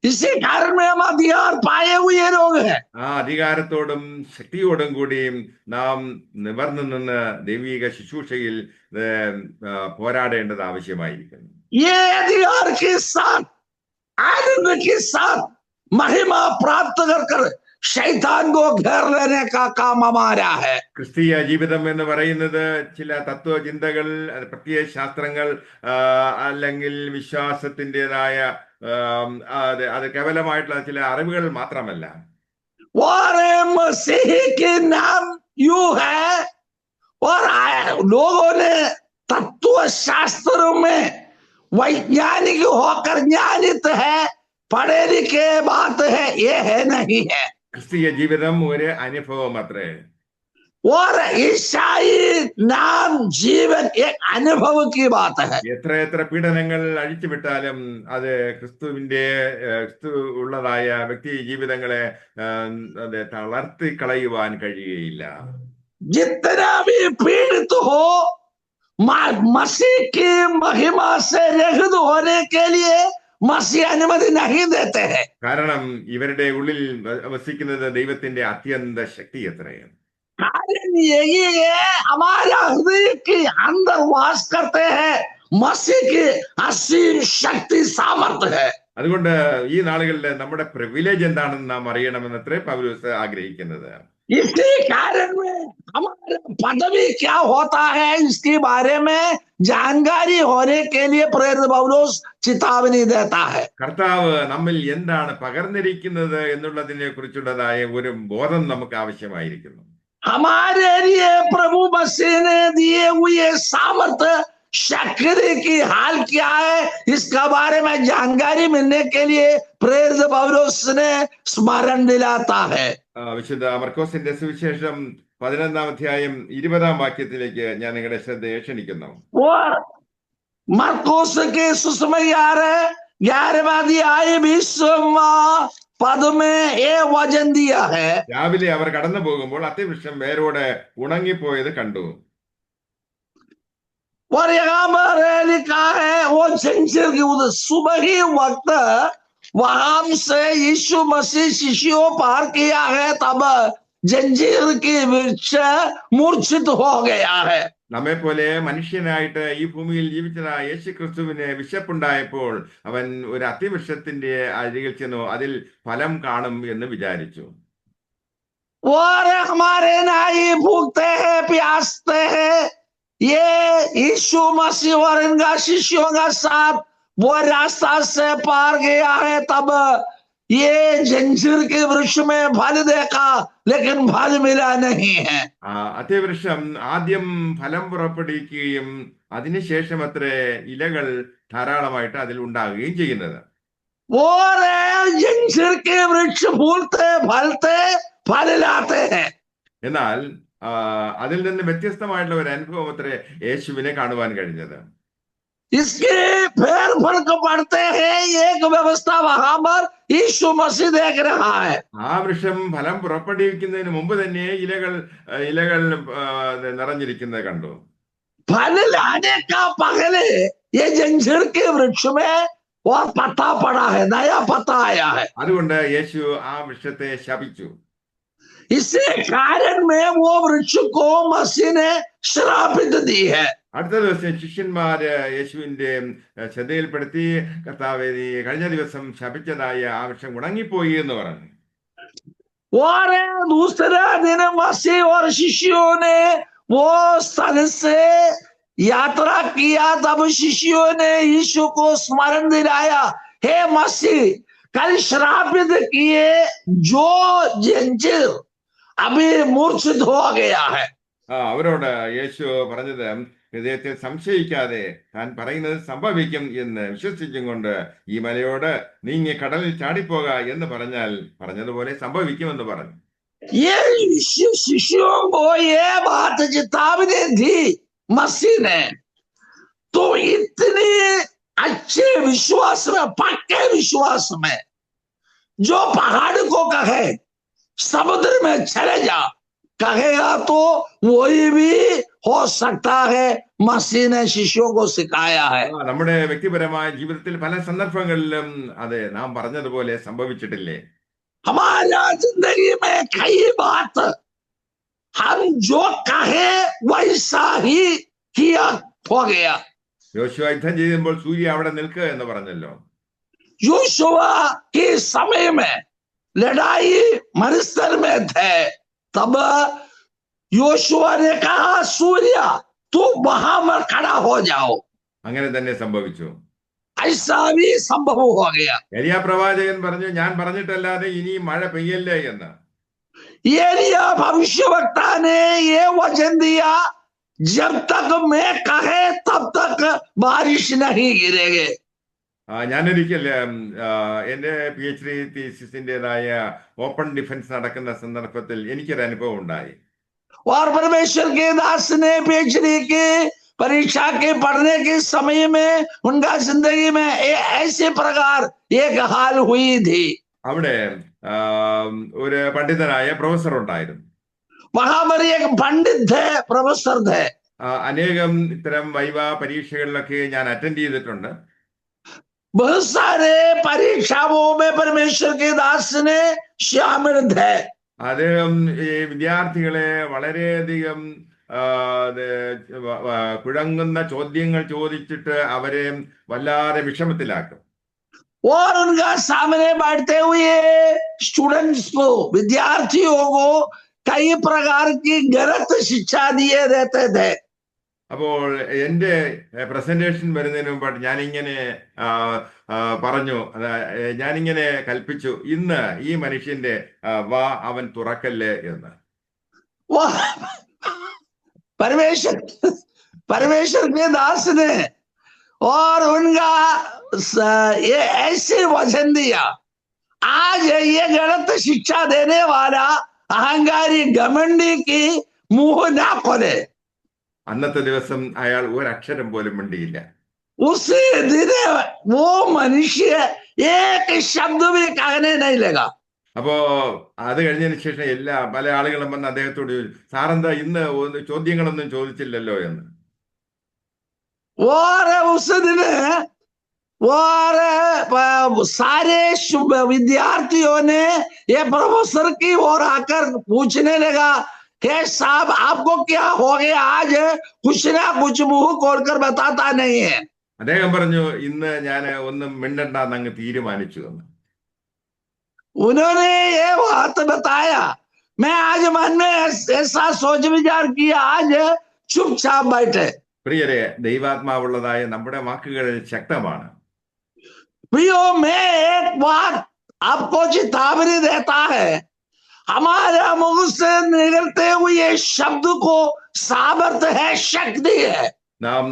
इसी कारण में हम अधिकार पाए हुए लोग हैं. ആ അധികാരത്തോടും ശക്തിയോടും കൂടിയും നാം നിവർന്നു നിന്ന് ദൈവിക ശുശ്രൂഷയിൽ പോരാടേണ്ടത് ആവശ്യമായിരിക്കുന്നു. ये अधिकार के साथ आनंद के साथ महिमा प्राप्त कर शैतान को घेर लेने का काम हमारा है. ക്രിസ്തീയ ജീവിതം എന്ന് പറയുന്നത് ചില തത്വചിന്തകൾ, പ്രത്യയ ശാസ്ത്രങ്ങൾ അല്ലെങ്കിൽ വിശ്വാസത്തിൻ്റെതായ അത് കേവലമായിട്ടുള്ള ചില അറിവുകൾ മാത്രമല്ല. और मसीह के नाम यू है, और लोगों ने तत्व शास्त्रों में वैज्ञानिक होकर ज्ञानित है, पढ़े लिखे बात है, ये है नहीं है. ക്രിസ്തീയ ജീവിതം ഒരു അനുഭവം അത്രേ. और ईसाई नाम जीवन एक अनुभव की बात है. എത്ര പീഡനങ്ങൾ അഴിച്ചുവിട്ടാലും അത് ക്രിസ്തു ഉള്ളതായ വ്യക്തി ജീവിതങ്ങളെ അത് തളർത്തി കളയുവാൻ കഴിയുകയില്ല. जितना भी पीड़ित हो, मसीह की महिमा से रहित होने के लिए मसीह अनुमति नहीं देते हैं. കാരണം ഇവരുടെ ഉള്ളിൽ വസിക്കുന്നത് ദൈവത്തിന്റെ അത്യന്ത ശക്തി എത്രയാണ്. कारण यही है, हमारा हृदय के अंदर वास करते हैं मसीह की असीम शक्ति सामर्थ्य है. അതുകൊണ്ട് ഈ നാളുകളിൽ നമ്മുടെ പ്രിവിലേജ് എന്താണെന്ന് നാം അറിയണമെന്നത്രേ പൗലോസ് ആഗ്രഹിക്കുന്നത്. इसी कारण में हमारा पदवी क्या होता है इसके बारे में जानकारी होने के लिए प्रेरित पौलुस चेतावनी देता है. കർത്താവ് നമ്മിൽ എന്താണ് പകർന്നിരിക്കുന്നത് എന്നുള്ളതിനെ കുറിച്ചുള്ളതായ ഒരു ബോധം നമുക്ക് ആവശ്യമായിരിക്കുന്നു. हमारे लिए प्रभु मसीह ने दिए हुए सामर्थ्य शक्ति की हाल क्या है इसका बारे में जानकारी मिलने के लिए प्रेरित पौलुस ने स्मरण दिलाता है. വിശുദ്ധ മർക്കോസിന്റെ സുവിശേഷം 11-ാം അധ്യായം 20-ാം വാക്യത്തിലേക്ക് ഞാൻ നിങ്ങളുടെ ശ്രദ്ധയെ ക്ഷണിക്കുന്നു. और मरकुस के सुसमाचार 11वां अध्याय 20वां पद में ये वचन दिया है. രാവിലെ അവർ കടന്നു പോകുമ്പോൾ അത്തിവൃക്ഷം വേരോടെ ഉണങ്ങിപ്പോയത് കണ്ടു. और यहाँ पर लिखा है वो जंजीर की उधर सुबह ही वक्त वहां से यीशु मसीह शिष्यों पार किया है तब जंजीर की वृक्ष मूर्छित हो गया है. നമ്മെ പോലെ മനുഷ്യനായിട്ട് ഈ ഭൂമിയിൽ ജീവിച്ച യേശു ക്രിസ്തുവിന് വിശപ്പുണ്ടായപ്പോൾ അവൻ ഒരു അത്തിവൃക്ഷത്തിന്റെ അരികിൽ ചെന്നു അതിൽ ഫലം കാണും എന്ന് വിചാരിച്ചു. और हमारे नाई भूखते हैं प्यासते हैं ये यीशु मसीह और इनका शिष्यों का साथ वो रास्ता से पार गया है तब ये जंजीर के वृक्ष में फल देखा लेकिन फल मिला नहीं है. അത്തിവൃക്ഷം ആദ്യം ഫലം പുറപ്പെടുവിക്കുകയും അതിനുശേഷം അത്രേ ഇലകൾ ധാരാളമായിട്ട് അതിൽ ഉണ്ടാകുകയും ചെയ്യുന്നത്. और जंजीर के वृक्ष फूलते फलते फल लाते हैं. എന്നാൽ അതിൽ നിന്ന് വ്യത്യസ്തമായിട്ടുള്ള ഒരു അനുഭവം അത്രേ യേശുവിനെ കാണുവാൻ കഴിഞ്ഞത്. इसके फेर फर्क पड़ते हैं एक व्यवस्था वहां पर यीशु मसीह देख रहा है. ആ വൃക്ഷം ഫലം പുറപ്പെടുവിക്കുന്നതിന് മുമ്പ് തന്നെ ഇലകൾ നിറഞ്ഞിരിക്കുന്നത് കണ്ടു. फल लाने का पहले ये जंजीर के वृक्ष में और पत्ता पड़ा है नया पत्ता आया है. അതുകൊണ്ട് യേശു ആ വൃക്ഷത്തെ ശപിച്ചു. इसी कारण में वो वृक्ष को मसीह ने श्रापित दी है. അടുത്ത ദിവസം ശിഷ്യന്മാര് യേശുവിന്റെ ശ്രദ്ധയിൽപ്പെടുത്തി കർത്താവേ നീ കഴിഞ്ഞ ദിവസം ശപിച്ചതായ ആ വൃക്ഷം ഉണങ്ങിപ്പോയി എന്ന് പറഞ്ഞു. और दूसरा दिन मसीह और शिष्यों ने वो स्थल से यात्रा किया तब शिष्यों ने यीशु को स्मरण दिलाया हे मसीह कल श्रापित किए जो जंजीर अभी मूर्छित हो गया है. അവരോട് യേശു പറഞ്ഞത് ഹൃദയത്തിൽ സംശയിക്കാതെ താൻ പറയുന്നത് സംഭവിക്കും എന്ന് വിശ്വസിച്ചും കൊണ്ട് ഈ മലയോട് നീങ്ങി കടലിൽ ചാടിപ്പോക എന്ന് പറഞ്ഞതുപോലെ സംഭവിക്കുമെന്ന് പറഞ്ഞു. ये शिष्यों को ये बात चेतावनी दी मसीह ने तो इतनी अच्छे विश्वास में पक्के विश्वास में जो पहाड़ को कहे समुद्र में चले जा कहेगा तो वही भी हो सकता है. मसीह ने शिष्यों को सिखाया है. നമ്മുടെ വ്യക്തിപരമായ ജീവിതത്തിൽ പല സന്ദർഭങ്ങളിലും അതെ നാം പറഞ്ഞതുപോലെ സംഭവിച്ചിട്ടില്ലേ? हमारा जिंदगी में कई बात हम जो कहे वैसा ही किया हो गया. യോശുവ യുദ്ധം ചെയ്യുമ്പോൾ സൂര്യ അവിടെ നിൽക്കുക എന്ന് പറഞ്ഞല്ലോ. योशुआ के समय में लड़ाई मरुस्थल में थे तब योशुआ ने कहा सूर्य तू वहां पर खड़ा हो जाओ. അങ്ങനെ തന്നെ സംഭവിച്ചു. ऐसा भी संभव हो गया. എലിയാ പ്രവാചകൻ പറഞ്ഞു ഞാൻ പറഞ്ഞിട്ടല്ലാതെ ഇനി മഴ പെയ്യല്ലേ എന്ന്. एलिया भविष्यवक्ता ने ये वचन दिया जब तक मैं कहे तब तक बारिश नहीं गिरेगी. ഞാനൊരിക്കൽ എന്റെ PhD തീസിസിന്റേതായ ഓപ്പൺ ഡിഫൻസ് നടക്കുന്ന സന്ദർഭത്തിൽ എനിക്കൊരു അനുഭവം ഉണ്ടായി. और परमेश्वर के दास ने PhD की परीक्षा के पढ़ने के समय में उनका जिंदगी में ऐसे प्रकार एक हाल हुई थी. അവിടെ ഒരു പണ്ഡിതനായ പ്രൊഫസർ ഉണ്ടായിരുന്നു. वहां पर एक पंडित थे प्रोफेसर थे. അനേകം ഇത്തരം വൈവ പരീക്ഷകളിലൊക്കെ ഞാൻ അറ്റൻഡ് ചെയ്തിട്ടുണ്ട്. बहुत सारे परीक्षाओं में परमेश्वर के दास ने शामिल थे. അദ്ദേഹം ഈ വിദ്യാർത്ഥികളെ വളരെയധികം കുഴങ്ങുന്ന ചോദ്യങ്ങൾ ചോദിച്ചിട്ട് അവരെ വല്ലാതെ വിഷമത്തിലാക്കും. और उनका सामने बैठते हुए स्टूडेंट्स को, विद्यार्थियों को कई प्रकार की गलत शिक्षा दिए देते थे। അപ്പോൾ എൻ്റെ പ്രസന്റേഷൻ വരുന്നതിന് മുമ്പായിട്ട് ഞാനിങ്ങനെ ആ, പറഞ്ഞു, ഞാനിങ്ങനെ കൽപ്പിച്ചു, ഇന്ന് ഈ മനുഷ്യന്റെ വാ അവൻ തുറക്കല്ലേ എന്ന്. वो परमेश्वर परमेश्वर के दास ने और उनका ये ऐसे वचन दिया, आज ये गलत शिक्षा देने वाला अहंकारी घमंडी की मुंह ना खोले। അന്നത്തെ ദിവസം അയാൾ ഒരക്ഷരം പോലും മിണ്ടിയില്ല. उसी दिन वो मनुष्य एक शब्द भी कहने नहीं लगा। അപ്പോ അത് കഴിഞ്ഞതിന് ശേഷം പല ആളുകളും വന്ന് അദ്ദേഹത്തോട് ചോദിച്ചു, സാറെന്താ ഇന്ന് ചോദ്യങ്ങളൊന്നും ചോദിച്ചില്ലല്ലോ എന്ന്. और उस दिन और सारे विद्यार्थियों ने ये प्रोफेसर की ओर आकर पूछने लगा कि साहब आपको क्या हो गया, आज कुछ ना कुछ मुंह खोलकर बताता नहीं है। അദ്ദേഹം പറഞ്ഞു, ഇന്ന് ഞാൻ ഒന്നും മിണ്ടണ്ടെന്ന് അങ്ങ് തീരുമാനിച്ചു എന്ന്. उन्होंने ये बात बताया, मैं आज मन में ऐसा सोच विचार किया, आज चुपचाप बैठे। പ്രിയരെ, ദൈവാത്മാവുള്ളതായ നമ്മുടെ വാക്കുകൾ ശക്തമാണ്. प्रियो, मैं एक बात आपको चेतावनी देता है, हमारा मुंह से निकलते हुए शब्द को सामर्थ्य है, शक्ति है। നാം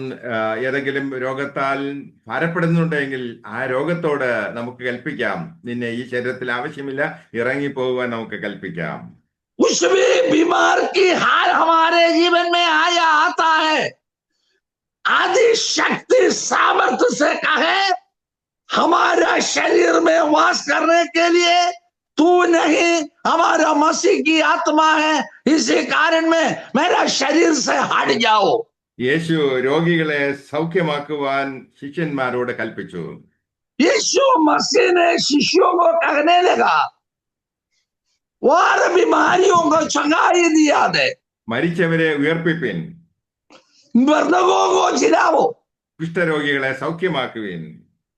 ഏതെങ്കിലും രോഗത്താൽ ഭാരപ്പെടുന്നുണ്ടെങ്കിൽ ആ രോഗത്തോട് നമുക്ക് കൽപ്പിക്കാം, നിന്നെ ഈ ശരീരത്തിൽ ആവശ്യമില്ല, ഇറങ്ങിപ്പോകുവാൻ നമുക്ക് കൽപ്പിക്കാം. कुछ भी बीमार की हाल हमारे जीवन में आया आता है, आदि शक्ति सामर्थ्य से कहे हमारा शरीर में वास करने के लिए तू नहीं, हमारा मसीह की आत्मा है, इसी कारण में मेरा शरीर से हट जाओ। യേശു രോഗികളെ സൗഖ്യമാക്കുവാൻ ശിഷ്യന്മാരോട് കൽപ്പിച്ചു. यीशु मसीह ने शिष्यों को कहने लगा, और बीमारियों को चंगाई दिया दे, മരിച്ചവരെ ഉയർപ്പിപ്പിൻ, मृतकों को जिलाओ, കുഷ്ഠരോഗികളെ സൗഖ്യമാക്കുവിൻ,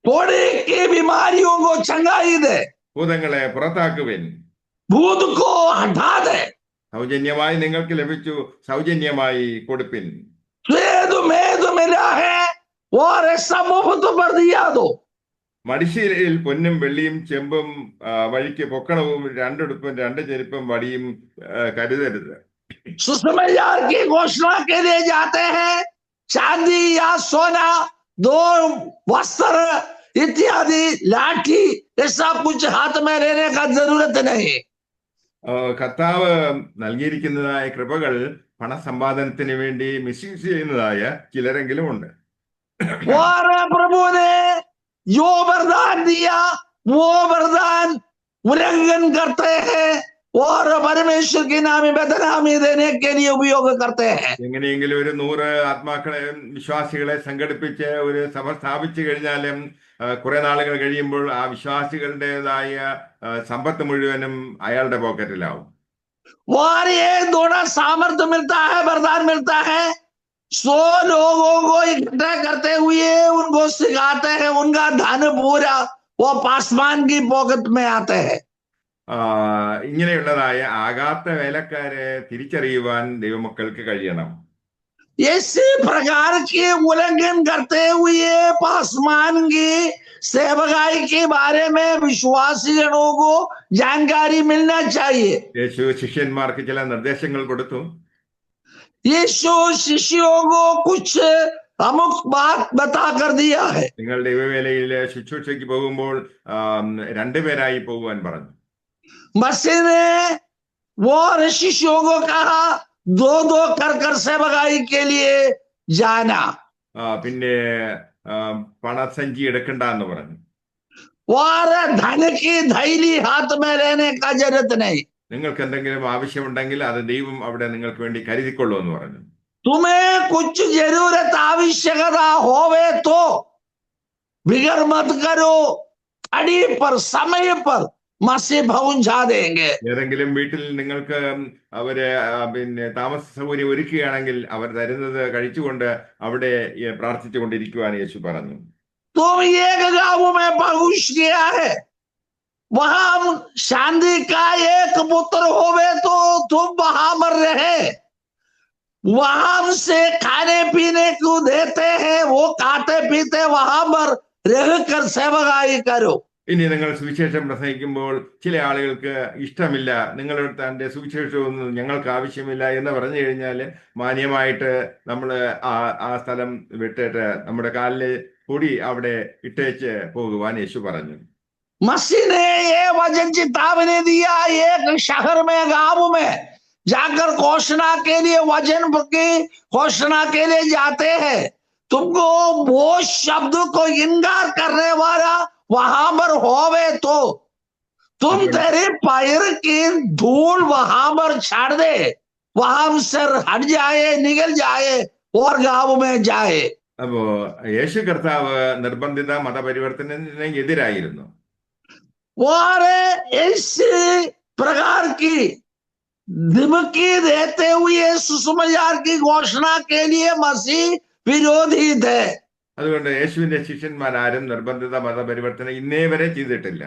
कोड़े की बीमारियों को चंगाई दे, ഭൂതങ്ങളെ പുറത്താക്കുവിൻ. भूत को हटा दे, സൗജന്യമായി നിങ്ങൾക്ക് ലഭിച്ചു, സൗജന്യമായി കൊടുപ്പിൻ. वेद मेद मिला है और ऐसा मुफ्त पर दिया दो। മടിശീലയിൽ പൊന്നും വെള്ളിയും ചെമ്പും വഴിക്ക് പൊക്കണവും രണ്ടെടുപ്പും രണ്ട് ചെരുപ്പും വടിയും കരുതരുത്. सुसमाचार की घोषणा के लिए जाते हैं, चांदी या सोना, दो वस्त्र इत्यादि, लाठी, ऐसा कुछ हाथ में लेने का जरूरत नहीं। കർത്താവ് നൽകിയിരിക്കുന്നതായ കൃപകൾ പണസമ്പാദനത്തിന് വേണ്ടി മിസ്യൂസ് ചെയ്യുന്നതായ ചിലരെങ്കിലും ഉണ്ട്. और प्रभु ने जो वरदान दिया वो वरदान उल्लंघन करते हैं और परमेश्वर की नामी बदनामी देने के लिए उपयोग करते हैं। എങ്ങനെയെങ്കിലും ഒരു 100 ആത്മാക്കളെ, വിശ്വാസികളെ സംഘടിപ്പിച്ച് ഒരു സഭ സ്ഥാപിച്ചു കഴിഞ്ഞാലും കുറെ നാളുകൾ കഴിയുമ്പോൾ ആ വിശ്വാസികളുടേതായ സമ്പത്ത് മുഴുവനും അയാളുടെ പോക്കറ്റിലാവും. और ये दोनों सामर्थ्य मिलता है, वरदान मिलता है, 100 लोगों को इकट्ठा करते हुए उनको सिखाते हैं, उनका धन पूरा वो पासवान की पॉकेट में आते हैं। ഇങ്ങനെയുള്ളതായ ആകാത്ത വേലക്കാരെ തിരിച്ചറിയുവാൻ ദൈവമക്കൾക്ക് കഴിയണം. इसी प्रकार के उल्लंघन करते हुए पासवान की सेवकाई के बारे में विश्वासी जनों को जानकारी मिलना चाहिए। യേശു ശിഷ്യന്മാർക്ക് ചില നിർദ്ദേശങ്ങൾ കൊടുത്തു. यीशु शिष्यों को कुछ अमुक बात बता कर दिया है। നിങ്ങൾ ദൈവവേലയിൽ ശുശ്രൂഷയ്ക്ക് പോകുമ്പോൾ 2 പേരായി പോകുവാൻ പറഞ്ഞു. मसीह ने वो शिष्यों को कहा, 2-2 कर सेवकाई के लिए जाना। പിന്നെ പണസഞ്ചി എടുക്കണ്ട എന്ന് പറഞ്ഞു. और धन की थैली हाथ में लेने का जरूरत नहीं। നിങ്ങൾക്ക് എന്തെങ്കിലും ആവശ്യമുണ്ടെങ്കിൽ അത് ദൈവം അവിടെ നിങ്ങൾക്ക് വേണ്ടി കരുതിക്കൊള്ളൂ എന്ന് പറഞ്ഞു. तुम्हें कुछ जरूरत आवश्यकता होवे तो बिगर मत करो, अड़ी पर समय पर मसीह पहुंचा देंगे। ഏതെങ്കിലും വീട്ടിൽ നിങ്ങൾക്ക് അവര് പിന്നെ താമസ സൗകര്യം ഒരുക്കുകയാണെങ്കിൽ അവർ തരുന്നത് കഴിച്ചുകൊണ്ട് അവിടെ പ്രാർത്ഥിച്ചുകൊണ്ടിരിക്കുവാൻ യേശു പറഞ്ഞു. तुम एक गांव में प्रवेश किया है, वहां शांति का एक पुत्र होवे तो तुम वहां पर रहे, वहां से खाने पीने को देते हैं, वो खाते पीते वहां पर रहकर सेवकाई करो. ഇനി നിങ്ങൾ സുവിശേഷം പ്രസംഗിക്കുമ്പോൾ ചില ആളുകൾക്ക് ഇഷ്ടമില്ല, നിങ്ങളുടെ തന്റെ സുവിശേഷമൊന്നും ഞങ്ങൾക്ക് ആവശ്യമില്ല എന്ന് പറഞ്ഞു കഴിഞ്ഞാൽ മാന്യമായിട്ട് നമ്മൾ ആ സ്ഥലം വിട്ടിട്ട് നമ്മുടെ കാലില് പൊടി അവിടെ ഇട്ടേച്ച് പോകുവാൻ യേശു പറഞ്ഞു. मसीह ने ये वचन चेतावनी दिया, एक शहर में गांव में जाकर घोषणा के लिए, वचन की घोषणा के लिए जाते हैं, तुमको वो शब्द को इनकार करने वाला वहां पर होवे तो तुम तेरे पैर की धूल वहां पर छाड़ दे, वहां से हट जाए, निकल जाए और गांव में जाए. അപ്പോ യേശു കർത്താവ് നിർബന്ധിത മതപരിവർത്തനത്തിന് എതിരായിരുന്നു. और इस प्रकार की धमकी देते हुए सुसमाचार की घोषणा के लिए मसीह विरोधी थे. അതുകൊണ്ട് യേശുവിന്റെ ശിഷ്യന്മാരാരും നിർബന്ധിത മതപരിവർത്തനം ഇന്നേ വരെ ചെയ്തിട്ടില്ല.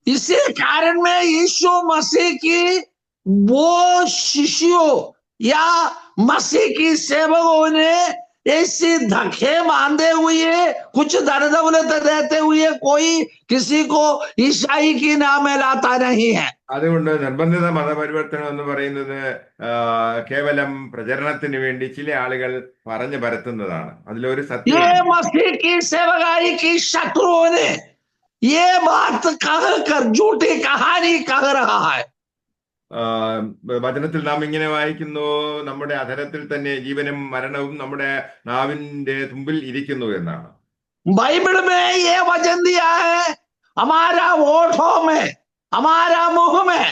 इसी कारण में यीशु मसीह की वो शिष्यों या मसीह की सेवकों ने ऐसी धक्के बांधे हुए, कुछ धन दौलत देते हुए कोई किसी को ईसाई की नाम लाता नहीं है. അതുകൊണ്ട് നിർബന്ധിത മതപരിവർത്തനം എന്ന് പറയുന്നത് കേവലം പ്രചരണത്തിന് വേണ്ടി ചില ആളുകൾ പറഞ്ഞു പരത്തുന്നതാണ്. അതിലൊരു സത്യം, ये मसीह की सेवकाई की शत्रुओं ने ये बात कहकर झूठी कहानी कह रहा है. വചനത്തിൽ നാം ഇങ്ങനെ വായിക്കുന്നു, നമ്മുടെ അധരത്തിൽ തന്നെ ജീവനും മരണവും നമ്മുടെ നാവിന്റെ തുമ്പിൽ ഇരിക്കുന്നു എന്നാണ്. बाइबल में ये वचन दिया है, हमारा होठों में, हमारा मुंह में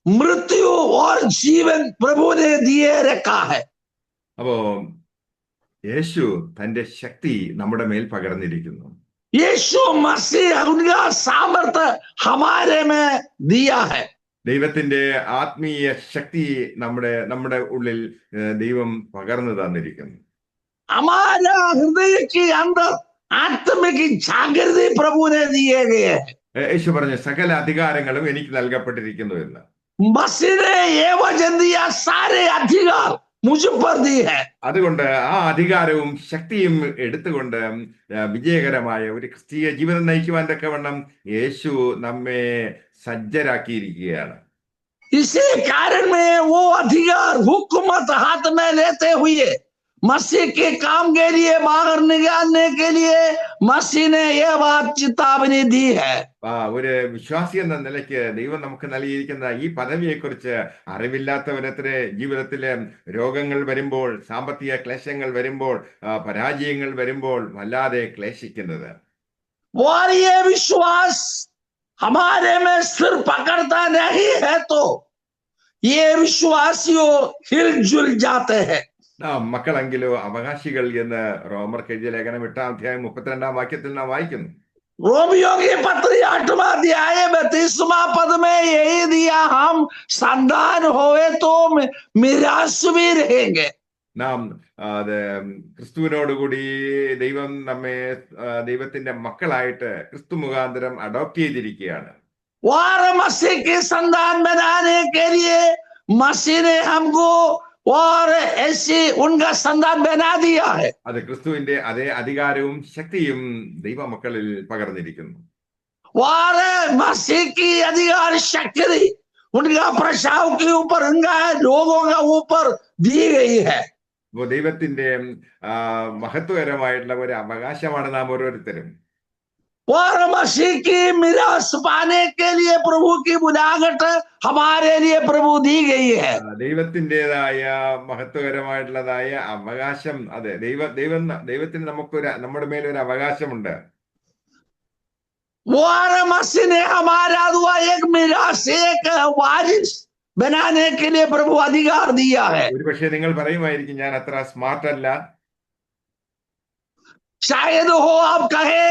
मृत्यु और जीवन प्रभु ने दिए रखा है. അപ്പോ യേശു തന്റെ ശക്തി നമ്മുടെ മേൽ പകർന്നിരിക്കുന്നു. यीशु मसीह उनका सामर्थ्य हमारे में दिया है. ദൈവത്തിന്റെ ആത്മീയ ശക്തി നമ്മുടെ ഉള്ളിൽ ദൈവം പകർന്നു തന്നിരിക്കുന്നു. हमारा हृदय के अंदर आत्मिक जागृति प्रभु ने दिए गए हैं. യേശു പറഞ്ഞു, സകല അധികാരങ്ങളും എനിക്ക് നൽകപ്പെട്ടിരിക്കുന്നു എന്ന്. मसीह ने ये वचन दिया, सारे अधिकार मुझ पर दी है. അതുകൊണ്ട് ആ അധികാരവും ശക്തിയും എടുത്തുകൊണ്ട് വിജയകരമായ ഒരു ക്രിസ്തീയ ജീവിതം നയിക്കുവാൻ തക്കവണ്ണം യേശു നമ്മെ സജ്ജരാക്കിയിരിക്കുകയാണ്. इसी कारण में वो अधिकार हुकूमत हाथ में लेते हुए मसीह के काम के लिए बाहर निकालने के लिए मसीह ने यह बात चेतावनी दी है. ഒരു വിശ്വാസി എന്ന നിലയ്ക്ക് ദൈവം നമുക്ക് നൽകിയിരിക്കുന്ന ഈ പദവിയെക്കുറിച്ച് അറിവില്ലാത്തവരത്ര ജീവിതത്തിലെ രോഗങ്ങൾ വരുമ്പോൾ, സാമ്പത്തിക ക്ലേശങ്ങൾ വരുമ്പോൾ, പരാജയങ്ങൾ വരുമ്പോൾ വല്ലാതെ ക്ലേശിക്കുന്നത്. और ये विश्वास हमारे में सिर पकड़ता नहीं है तो ये विश्वासियों हिलजुल जाते हैं. മക്കളെങ്കിലോ അവകാശികൾ എന്ന് റോമർക്ക് എഴുതിയ ലേഖനം 8-ാം അധ്യായം 32-ാം വാക്യത്തിൽ നാം വായിക്കുന്നു. रोमियों की पत्री 8वां अध्याय 32वां पद में यही दिया, हम संतान होए तो मिरास भी रहेंगे. നാം ക്രിസ്തുവിനോടുകൂടി ദൈവം നമ്മെ ദൈവത്തിന്റെ മക്കളായിട്ട് ക്രിസ്തു മുഖാന്തരം അഡോപ്റ്റ് ചെയ്തിരിക്കുകയാണ്. और मसीह के संतान बनाने के लिए मसीह ने हमको और ऐसी उनका संतान बना दिया है. അത് ക്രിസ്തുവിന്റെ അതേ അധികാരവും ശക്തിയും ദൈവമക്കളിൽ പകർന്നിരിക്കുന്നു. और मसीह की अधिकार शक्ति उनका प्रसाव के ऊपर, उनका लोगों का ऊपर दी गई है. അപ്പോൾ ദൈവത്തിന്റെ മഹത്വകരമായിട്ടുള്ള ഒരു അവകാശമാണ് നാം ഓരോരുത്തരും. और मसीह की मिरास पाने के लिए प्रभु की बुलाहट हमारे लिए प्रभु दी गई है. ദൈവത്തിൻ്റെതായ മഹത്വകരമായിട്ടുള്ളതായ അവകാശം, അതെ ദൈവത്തിന് നമ്മുടെ മേലൊരു അവകാശമുണ്ട്. और मसीह ने हमारा दुआ एक मिरास, एक वारिस बनाने के लिए प्रभु अधिकार दिया है. ഒരു പക്ഷേ നിങ്ങൾ പറയുമായിരിക്കും, ഞാൻ അത്ര സ്മാർട്ട് അല്ല, शायद हो आप कहे,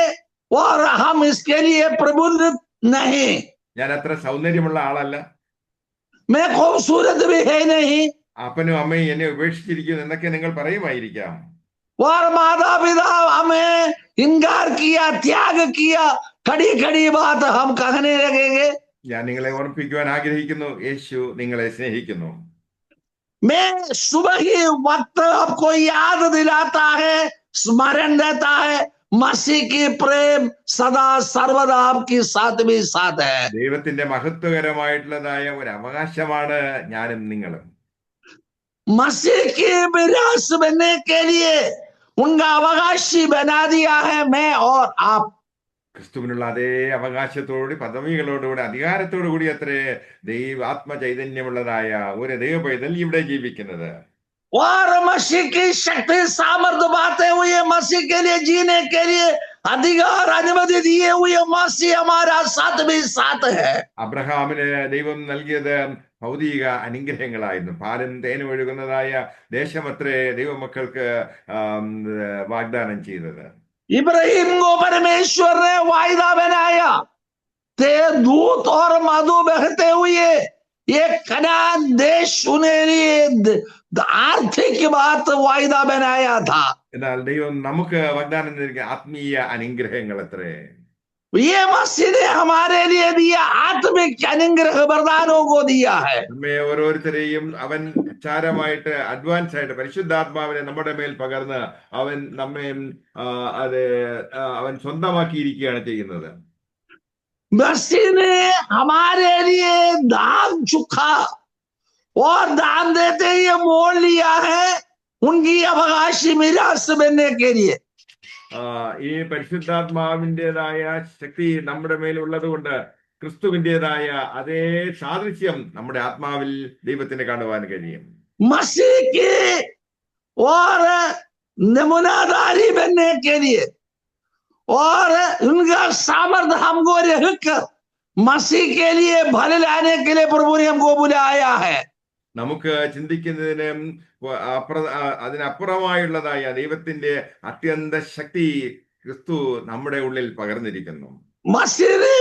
और हम इसके लिए प्रबुद्ध नहीं, ഞാൻ അത്ര സൗന്ദര്യമുള്ള ആളല്ല, मैं खूबसूरत भी है नहीं, അപ്പനും അമ്മയും എന്നെ ഉപേക്ഷിച്ചിരിക്കുന്നു എന്നൊക്കെ നിങ്ങൾ പറയുമായിരിക്കാം. और माता पिता हमें इनकार किया, त्याग किया, खड़ी खड़ी बात हम कहने लगेंगे। ഞാൻ നിങ്ങളെ ഓർമ്മിപ്പിക്കുവാൻ ആഗ്രഹിക്കുന്നു, യേശു നിങ്ങളെ സ്നേഹിക്കുന്നു. मैं सुबह ही वक्त आपको याद दिलाता है, स्मरण देता है, मसीह की प्रेम सदा सर्वदा आपकी साथ भी साथ है। ദൈവത്തിന്റെ മഹത്വകരമായിട്ടുള്ളതായ ഒരു അവകാശമാണ് ഞാനും നിങ്ങളും. मसीह की विरासत बनने के लिए उनका अवकाशी बना दिया है मैं और आप। ക്രിസ്തുവിനുള്ള അതേ അവകാശത്തോടുകൂടി, പദവികളോടുകൂടി, അധികാരത്തോടുകൂടി അത്രേ ആത്മ ചൈതന്യമുള്ളതായ ഒരു ദൈവ പൈതൽ ഇവിടെ ജീവിക്കുന്നത്. और मसीह की शक्ति सामर्थ्य पाते हुए मसीह के लिए जीने के लिए अधिकार अनुमति दिए हुए मसीह हमारा साथ भी साथ है। അബ്രഹാമിന് ദൈവം നൽകിയത് ഭൗതിക അനുഗ്രഹങ്ങളായിരുന്നു. പാലും തേനും ഒഴുകുന്നതായ ദേശമത്രേ ദൈവമക്കൾക്ക് വാഗ്ദാനം ചെയ്തത്. इब्राहिम को परमेश्वर ने वायदा बनाया, ते दूध और मधु बहते हुए ये कनान देश उन्हें लिए आर्थिक बात वायदा बनाया था। എന്നാൽ ദൈവം നമുക്ക് വാഗ്ദാനം നൽകിയ ആത്മീയ അനുഗ്രഹങ്ങൾ അത്രേ. ये मसीह ने हमारे लिए दिया, आत्मिक अनुग्रह वरदानों को दिया है। നമ്മെ ഓരോരുത്തരെയും അവൻ അച്ചാരമായിട്ട് അഡ്വാൻസ് ആയിട്ട് പരിശുദ്ധാത്മാവിനെ നമ്മുടെ മേൽ പകർന്ന് അവൻ നമ്മെ അവൻ സ്വന്തമാക്കിയിരിക്കുകയാണ് ചെയ്യുന്നത്. मसीह ने हमारे लिए दान चुका और दान देते ही मोल लिया है उनकी अवकाशी मिरास बनने के लिए। ഈ പരിശുദ്ധാത്മാവിൻ്റെതായ ശക്തി നമ്മുടെ മേലുള്ളത് കൊണ്ട് ക്രിസ്തുവിൻ്റെതായ അതേ സാദൃശ്യം നമ്മുടെ ആത്മാവിൽ ദൈവത്തിന് കാണുവാൻ കഴിയും. मसीह के और नमूनादारी बनने के लिए और उनका सामर्थ्य हमको रहकर मसीह के लिए भले लाने के लिए प्रभु ने हमको बुलाया है। നമുക്ക് ചിന്തിക്കുന്നതിനും അതിനപ്പുറമായുള്ളതായ ദൈവത്തിന്റെ അത്യന്ത ശക്തി ക്രിസ്തു നമ്മുടെ ഉള്ളിൽ പകർന്നിരിക്കുന്നു. मसीह ने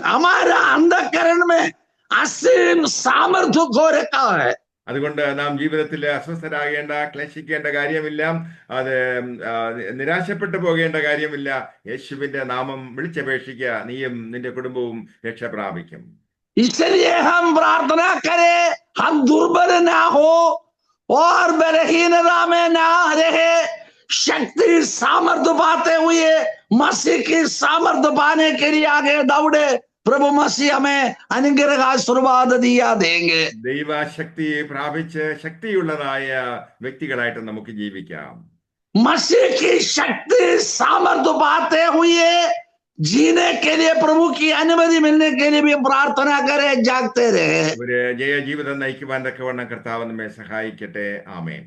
हमारा अंधकरण में असीम सामर्थ्य को रखा है। അതുകൊണ്ട് നാം ജീവിതത്തിൽ അസ്വസ്ഥരാകേണ്ട, ക്ലേശിക്കേണ്ട കാര്യമില്ല, അത് നിരാശപ്പെട്ടു പോകേണ്ട കാര്യമില്ല. യേശുവിന്റെ നാമം വിളിച്ചപേക്ഷിക്കുക, നീയും നിന്റെ കുടുംബവും രക്ഷ പ്രാപിക്കും. इसलिए हम प्रार्थना करें, हम दुर्बल ना हो और बलहीनता में ना रहे, शक्ति सामर्थ्य पाते हुए मसीह की सामर्थ्य पाने के लिए आगे दौड़े। प्रभु मसीह हमें अनुग्रह का आशीर्वाद दिया देंगे। ദൈവശക്തി പ്രാപിച്ച് ശക്തിയുള്ളതായ വ്യക്തികളായിട്ട് നമുക്ക് ജീവിക്കാം. मसीह की शक्ति सामर्थ्य पाते हुए जीने के लिए प्रभु की अनुमति मिलने के लिए भी प्रार्थना करें, जागते रहे। ഒരു ജയ ജീവിതം നയിക്കുവാൻ തക്കവണ്ണം കർത്താവ് നമ്മെ സഹായിക്കട്ടെ. ആമേൻ.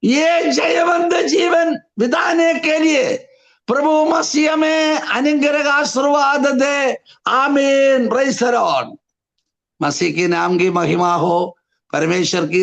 ये जयवंत जीवन बिताने के लिए प्रभु मसीह में अनुग्रह का आशीर्वाद दे। आमीन। Praise the Lord. मसीह के नाम की महिमा हो, परमेश्वर की